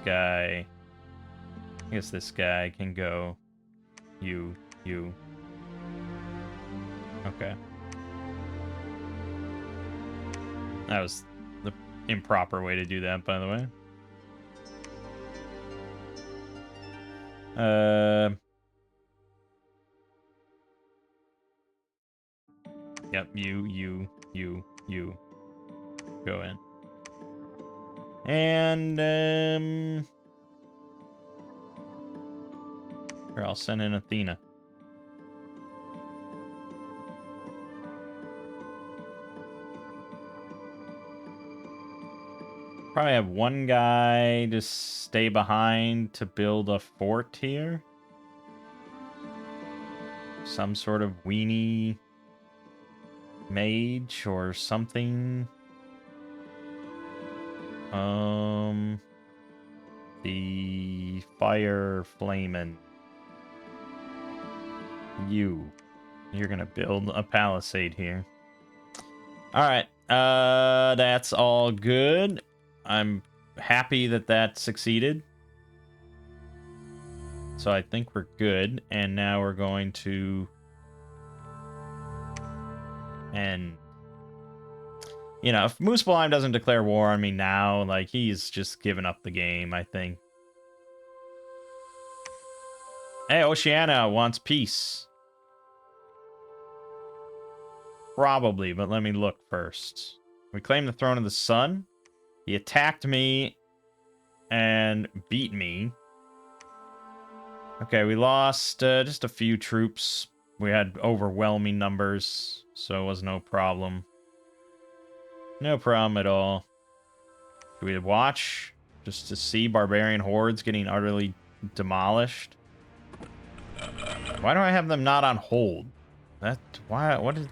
A: guy. I guess this guy can go. You. Okay. That was the improper way to do that, by the way. Yep, you. Go in. And, here, I'll send in Athena. Probably have one guy just stay behind to build a fort here. Some sort of weenie mage or something. The fire flamin'. You're gonna build a palisade here. Alright, that's all good. I'm happy that that succeeded. So I think we're good. And now we're going to... And... You know, if Muspelheim doesn't declare war on me now, like, he's just given up the game, I think. Hey, Oceania wants peace. Probably, but let me look first. We claim the Throne of the Sun. He attacked me and beat me. Okay, we lost just a few troops. We had overwhelming numbers, so it was no problem. No problem at all. Do we watch just to see barbarian hordes getting utterly demolished? Why do I have them not on hold? Why? What is?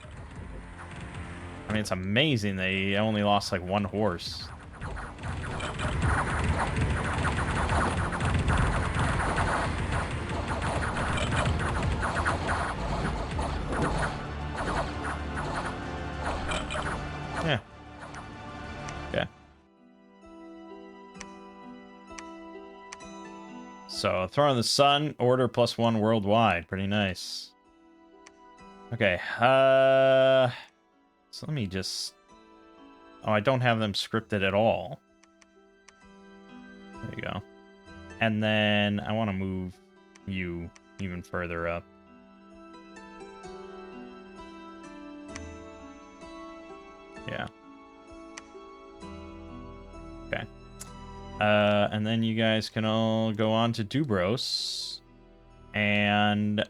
A: I mean, it's amazing they only lost like one horse. Yeah. Okay. So, Throne of the Sun, order +1 worldwide. Pretty nice. Okay. So let me just... Oh, I don't have them scripted at all. There you go. And then I want to move you even further up. Yeah. Okay. And then you guys can all go on to Dubros. And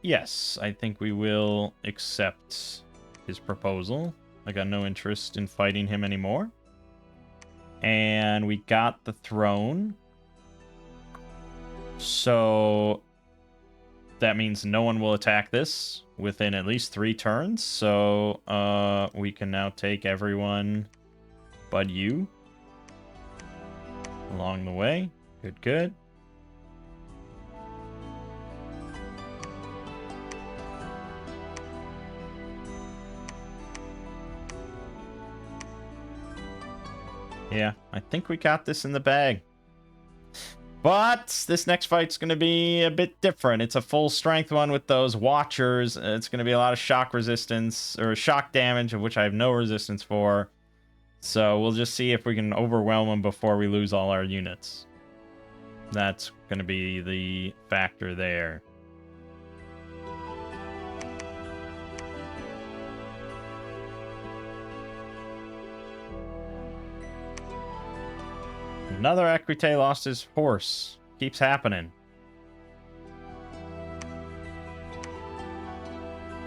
A: yes, I think we will accept his proposal. I got no interest in fighting him anymore. And we got the throne. So that means no one will attack this within at least 3 turns. So we can now take everyone but you along the way. Good, good. Yeah, I think we got this in the bag. But this next fight's going to be a bit different. It's a full strength one with those Watchers. It's going to be a lot of shock resistance, or shock damage, of which I have no resistance for. So we'll just see if we can overwhelm them before we lose all our units. That's going to be the factor there. Another Equite lost his horse. Keeps happening.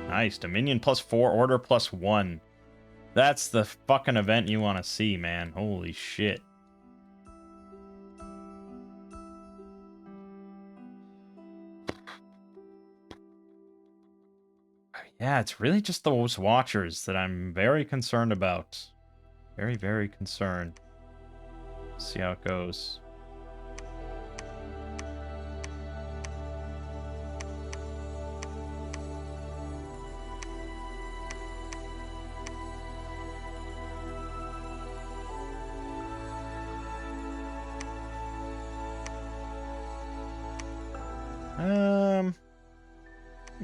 A: Nice. Dominion +4, order +1. That's the fucking event you want to see, man. Holy shit. Yeah, it's really just those Watchers that I'm very concerned about. Very, very concerned. See how it goes.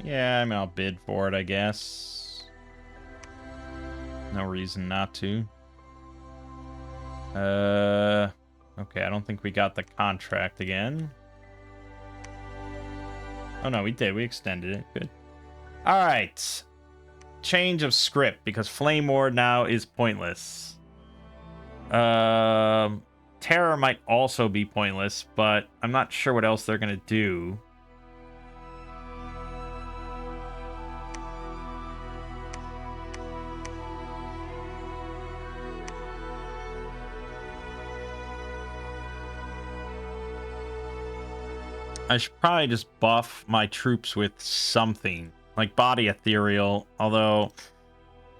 A: Yeah, I mean, I'll bid for it, I guess. No reason not to. Okay, I don't think we got the contract again. Oh, no, we did. We extended it. Good. All right. Change of script, because Flame Ward now is pointless. Terror might also be pointless, but I'm not sure what else they're going to do. I should probably just buff my troops with something. Like Body Ethereal, although...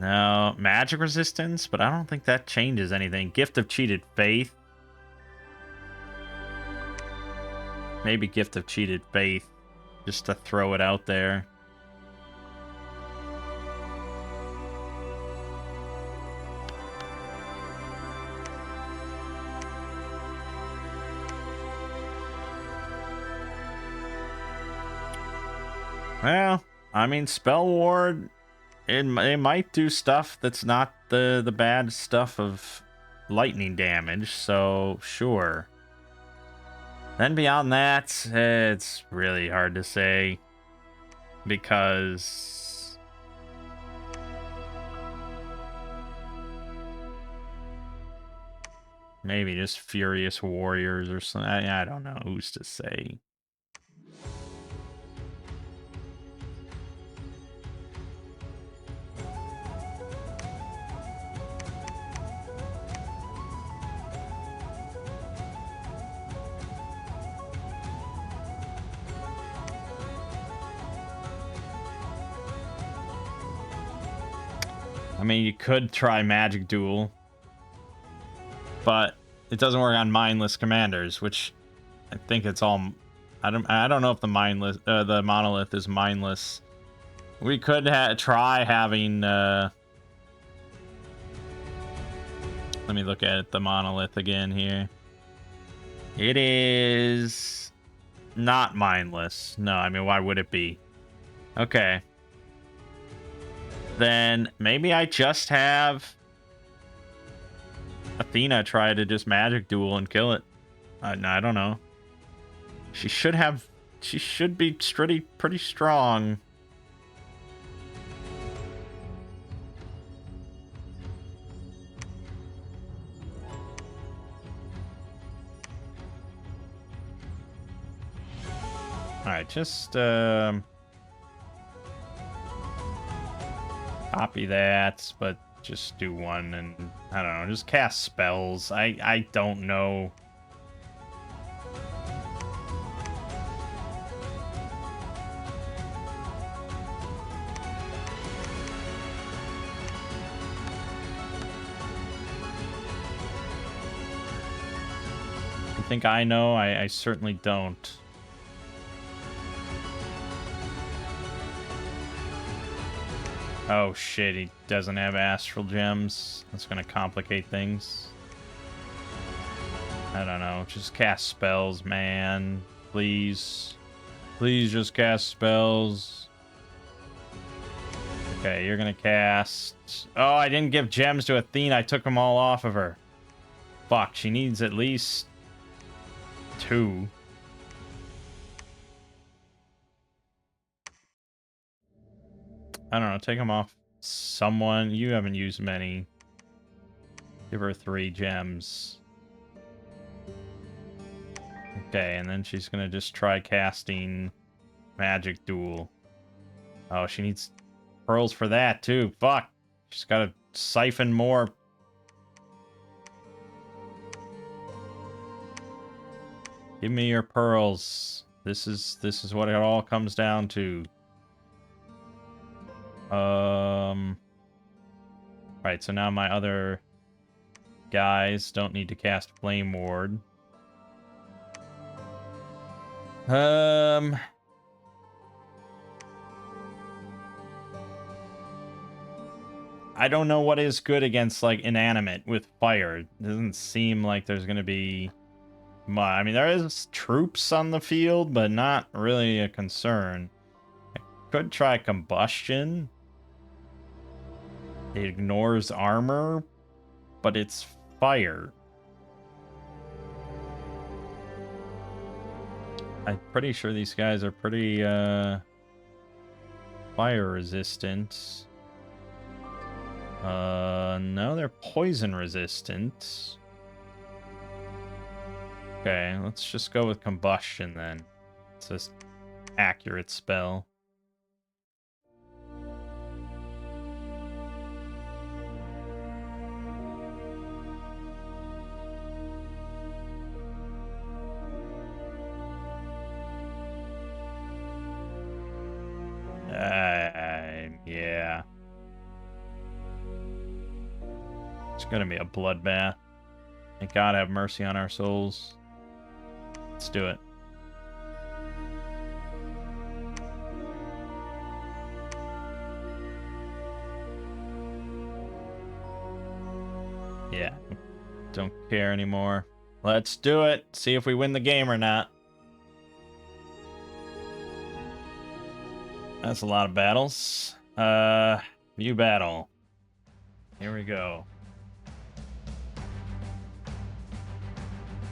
A: No, Magic Resistance, but I don't think that changes anything. Gift of Cheated Faith. Maybe Gift of Cheated Faith, just to throw it out there. Well, I mean, Spell Ward, it might do stuff that's not the bad stuff of lightning damage, so sure. Then beyond that, it's really hard to say, because maybe just Furious Warriors or something. I don't know who's to say. I mean, you could try Magic Duel, but it doesn't work on mindless commanders, which I think it's all. I don't know if the the monolith is mindless. We could try having. Let me look at the monolith again here. It is not mindless. No, I mean, why would it be? Okay. Then maybe I just have Athena try to just Magic Duel and kill it. I don't know. She should have. She should be pretty strong. All right, just copy that, but just do one, and I don't know, just cast spells. I don't know. I think I know. I certainly don't. Oh shit, he doesn't have astral gems. That's gonna complicate things. I don't know, just cast spells, man. Please. Please just cast spells. Okay, you're gonna cast... Oh, I didn't give gems to Athena. I took them all off of her. Fuck, she needs at least 2. I don't know, take them off someone. You haven't used many. Give her 3 gems. Okay, and then she's gonna just try casting Magic Duel. Oh, she needs pearls for that too. Fuck. She's gotta siphon more. Give me your pearls. This is what it all comes down to. Right, so now my other guys don't need to cast Flame Ward. I don't know what is good against, like, inanimate with fire. It doesn't seem like there's gonna be much. I mean, there is troops on the field, but not really a concern. I could try combustion. It ignores armor, but it's fire. I'm pretty sure these guys are pretty fire resistant. No, they're poison resistant. Okay, let's just go with combustion then. It's an accurate spell. Yeah. It's gonna be a bloodbath. Thank God have mercy on our souls. Let's do it. Yeah. Don't care anymore. Let's do it. See if we win the game or not. That's a lot of battles. View battle. Here we go.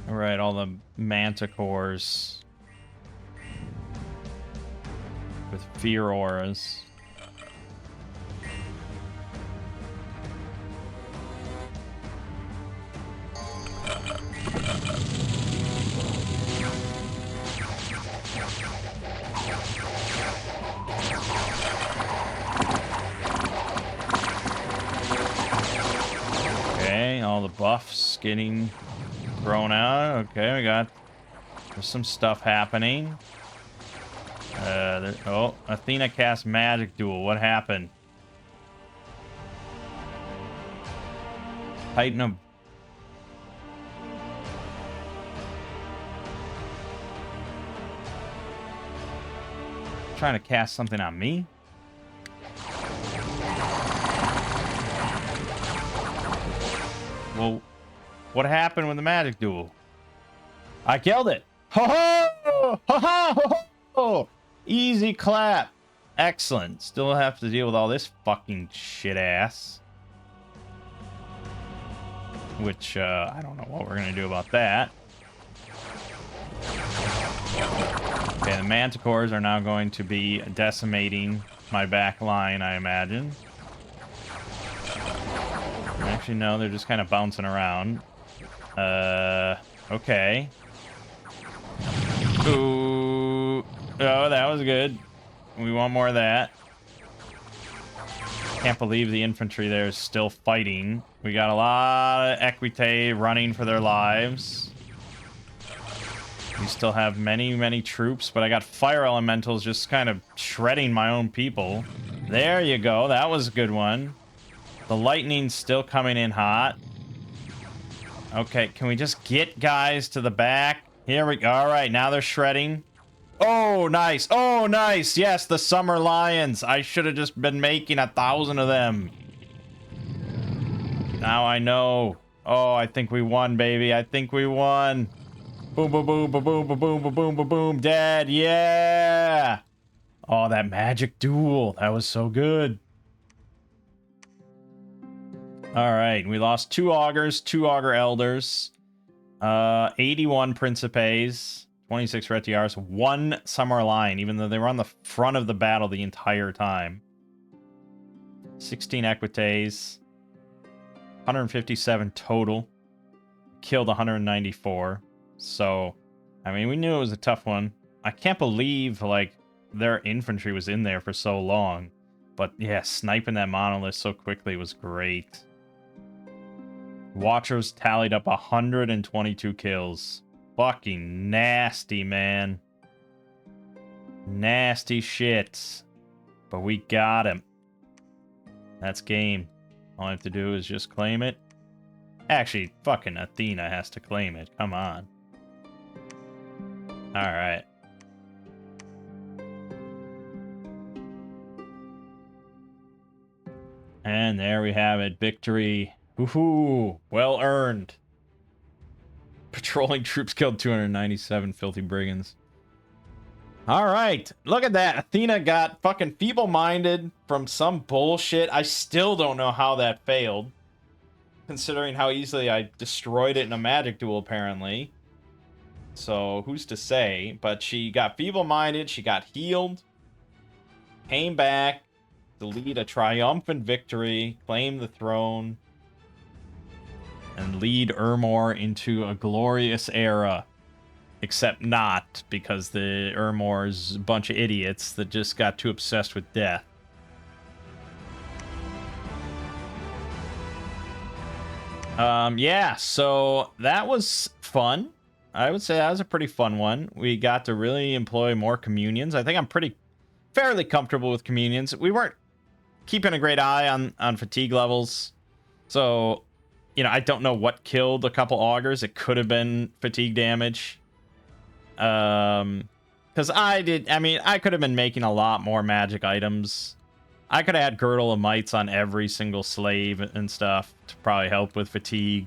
A: Alright, all the manticores with fear auras. Okay, all the buffs getting thrown out. Okay, there's some stuff happening. Oh, Athena cast Magic Duel. What happened? Titan of... Trying to cast something on me? Well, what happened with the magic duel? I killed it. Ho ho! Ho ho! Ho ho! Easy clap. Excellent. Still have to deal with all this fucking shit ass. Which, I don't know what we're gonna do about that. Okay, the manticores are now going to be decimating my back line, I imagine. Actually, no, they're just kind of bouncing around. Okay. Ooh. Oh, that was good. We want more of that. Can't believe the infantry there is still fighting. We got a lot of Equite running for their lives. We still have many, many troops, but I got fire elementals just kind of shredding my own people. There you go. That was a good one. The lightning's still coming in hot. Okay, can we just get guys to the back? Here we go. All right, now they're shredding. Oh, nice. Oh, nice. Yes, the summer lions. I should have just been making 1,000 of them. Now I know. Oh, I think we won, baby. I think we won. Boom, boom, boom, boom, boom, boom, boom, boom, boom, boom, boom. Dead. Yeah. Oh, that magic duel. That was so good. All right. We lost 2 augurs, 2 augur elders, 81 principes, 26 retiars, 1 summer lion, even though they were on the front of the battle the entire time. 16 equites, 157 total. Killed 194. So, I mean, we knew it was a tough one. I can't believe, like, their infantry was in there for so long. But, yeah, sniping that monolith so quickly was great. Watchers tallied up 122 kills. Fucking nasty, man. Nasty shit. But we got him. That's game. All I have to do is just claim it. Actually, fucking Athena has to claim it. Come on. Alright. And there we have it. Victory. Woohoo! Well earned. Patrolling troops killed 297 filthy brigands. Alright. Look at that. Athena got fucking feeble-minded from some bullshit. I still don't know how that failed. Considering how easily I destroyed it in a magic duel, apparently. So, who's to say? But she got feeble-minded, she got healed, came back to lead a triumphant victory, claim the throne, and lead Ermor into a glorious era. Except not, because the Ermor's a bunch of idiots that just got too obsessed with death. Yeah, so that was fun. I would say that was a pretty fun one. We got to really employ more communions. I think I'm fairly comfortable with communions. We weren't keeping a great eye on fatigue levels. So, you know, I don't know what killed a couple augurs. It could have been fatigue damage. Because I could have been making a lot more magic items. I could have had Girdle of Mites on every single slave and stuff to probably help with fatigue.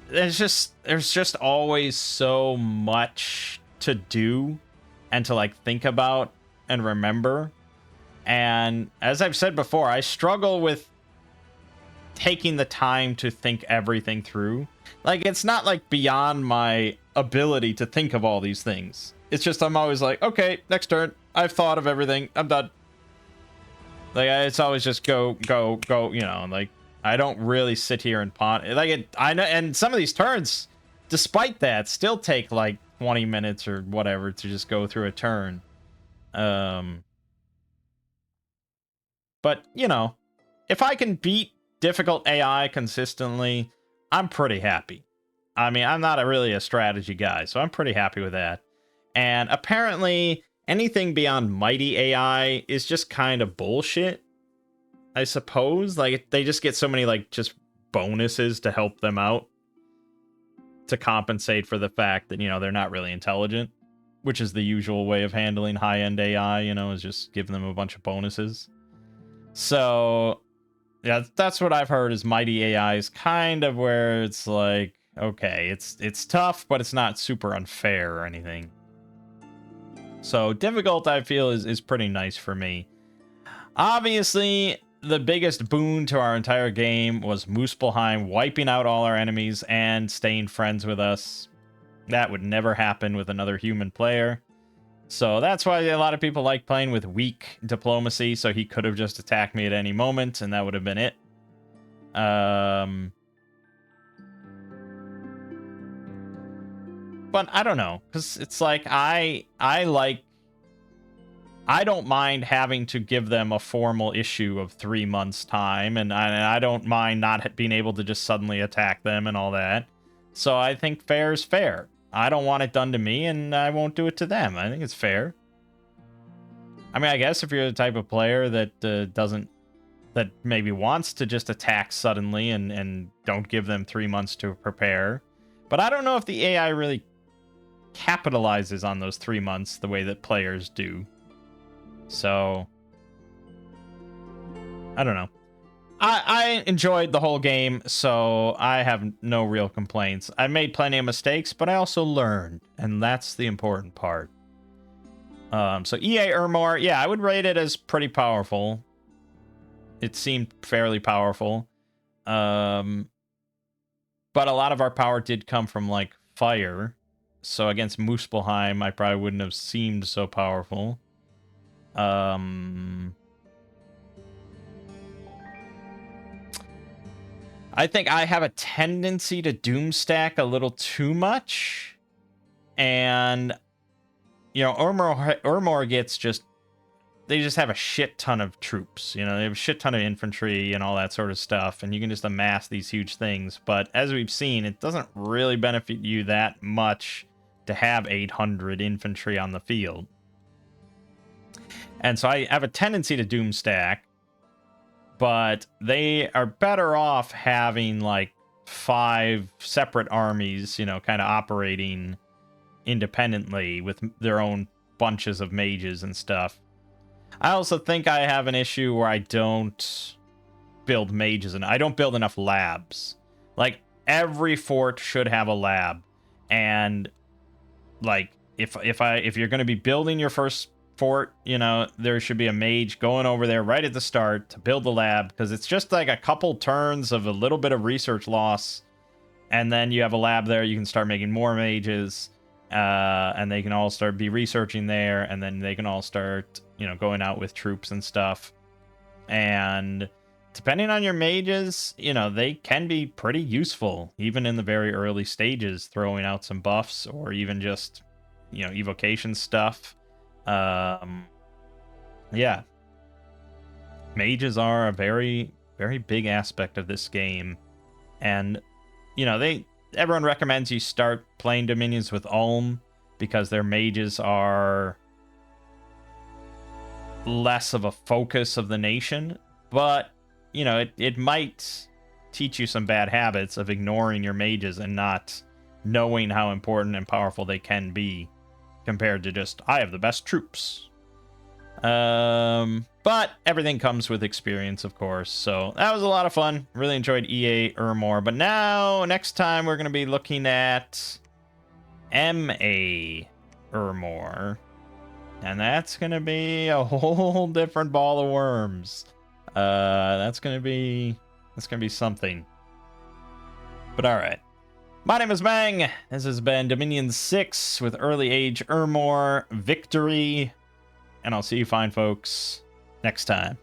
A: There's just always so much to do and to like think about and remember. And as I've said before, I struggle with taking the time to think everything through. Like, it's not like beyond my ability to think of all these things. It's just I'm always like, okay, next turn. I've thought of everything. I'm done. Like, it's always just go, you know, like, I don't really sit here and ponder. Like, I know, and some of these turns, despite that, still take like 20 minutes or whatever to just go through a turn. But, you know, if I can beat difficult AI consistently, I'm pretty happy. I mean, I'm not really a strategy guy, so I'm pretty happy with that. And apparently, anything beyond mighty AI is just kind of bullshit. I suppose. Like, they just get so many, like, just bonuses to help them out to compensate for the fact that, you know, they're not really intelligent, which is the usual way of handling high-end AI, you know, is just giving them a bunch of bonuses. So, yeah, that's what I've heard is Mighty AI is kind of where it's like, okay, it's tough, but it's not super unfair or anything. So, difficult, I feel, is pretty nice for me. Obviously, the biggest boon to our entire game was Muspelheim wiping out all our enemies and staying friends with us. That would never happen with another human player. So that's why a lot of people like playing with weak diplomacy, so he could have just attacked me at any moment, and that would have been it. But I don't know, because it's like, I don't mind having to give them a formal issue of 3 months' time, and I don't mind not being able to just suddenly attack them and all that. So I think fair is fair. I don't want it done to me, and I won't do it to them. I think it's fair. I mean, I guess if you're the type of player that that maybe wants to just attack suddenly and don't give them 3 months to prepare. But I don't know if the AI really capitalizes on those 3 months the way that players do. So, I don't know. I enjoyed the whole game, so I have no real complaints. I made plenty of mistakes, but I also learned, and that's the important part. So EA Ermor, yeah, I would rate it as pretty powerful. It seemed fairly powerful. But a lot of our power did come from, like, fire. So against Muspelheim, I probably wouldn't have seemed so powerful. I think I have a tendency to doomstack a little too much. And, you know, Ermor gets just... They just have a shit ton of troops. You know, they have a shit ton of infantry and all that sort of stuff. And you can just amass these huge things. But as we've seen, it doesn't really benefit you that much to have 800 infantry on the field. And so I have a tendency to doomstack. But they are better off having, like, 5 separate armies, you know, kind of operating independently with their own bunches of mages and stuff. I also think I have an issue where I don't build mages, and I don't build enough labs. Like, every fort should have a lab. And, like, if you're going to be building your first fort, you know, there should be a mage going over there right at the start to build the lab, because it's just like a couple turns of a little bit of research loss, and then you have a lab there. You can start making more mages, and they can all start be researching there, and then they can all start, you know, going out with troops and stuff. And depending on your mages, you know, they can be pretty useful even in the very early stages, throwing out some buffs or even just, you know, evocation stuff. Yeah, mages are a very, very big aspect of this game. And, you know, everyone recommends you start playing Dominions with Ulm because their mages are less of a focus of the nation. But, you know, it might teach you some bad habits of ignoring your mages and not knowing how important and powerful they can be compared to just, I have the best troops. But everything comes with experience, of course. So that was a lot of fun. Really enjoyed EA Ermor. But now, next time, we're going to be looking at MA Ermor. And that's going to be a whole different ball of worms. That's going to be something. But all right. My name is Mangg. This has been Dominion 6 with Early Age Ermor Victory. And I'll see you fine folks next time.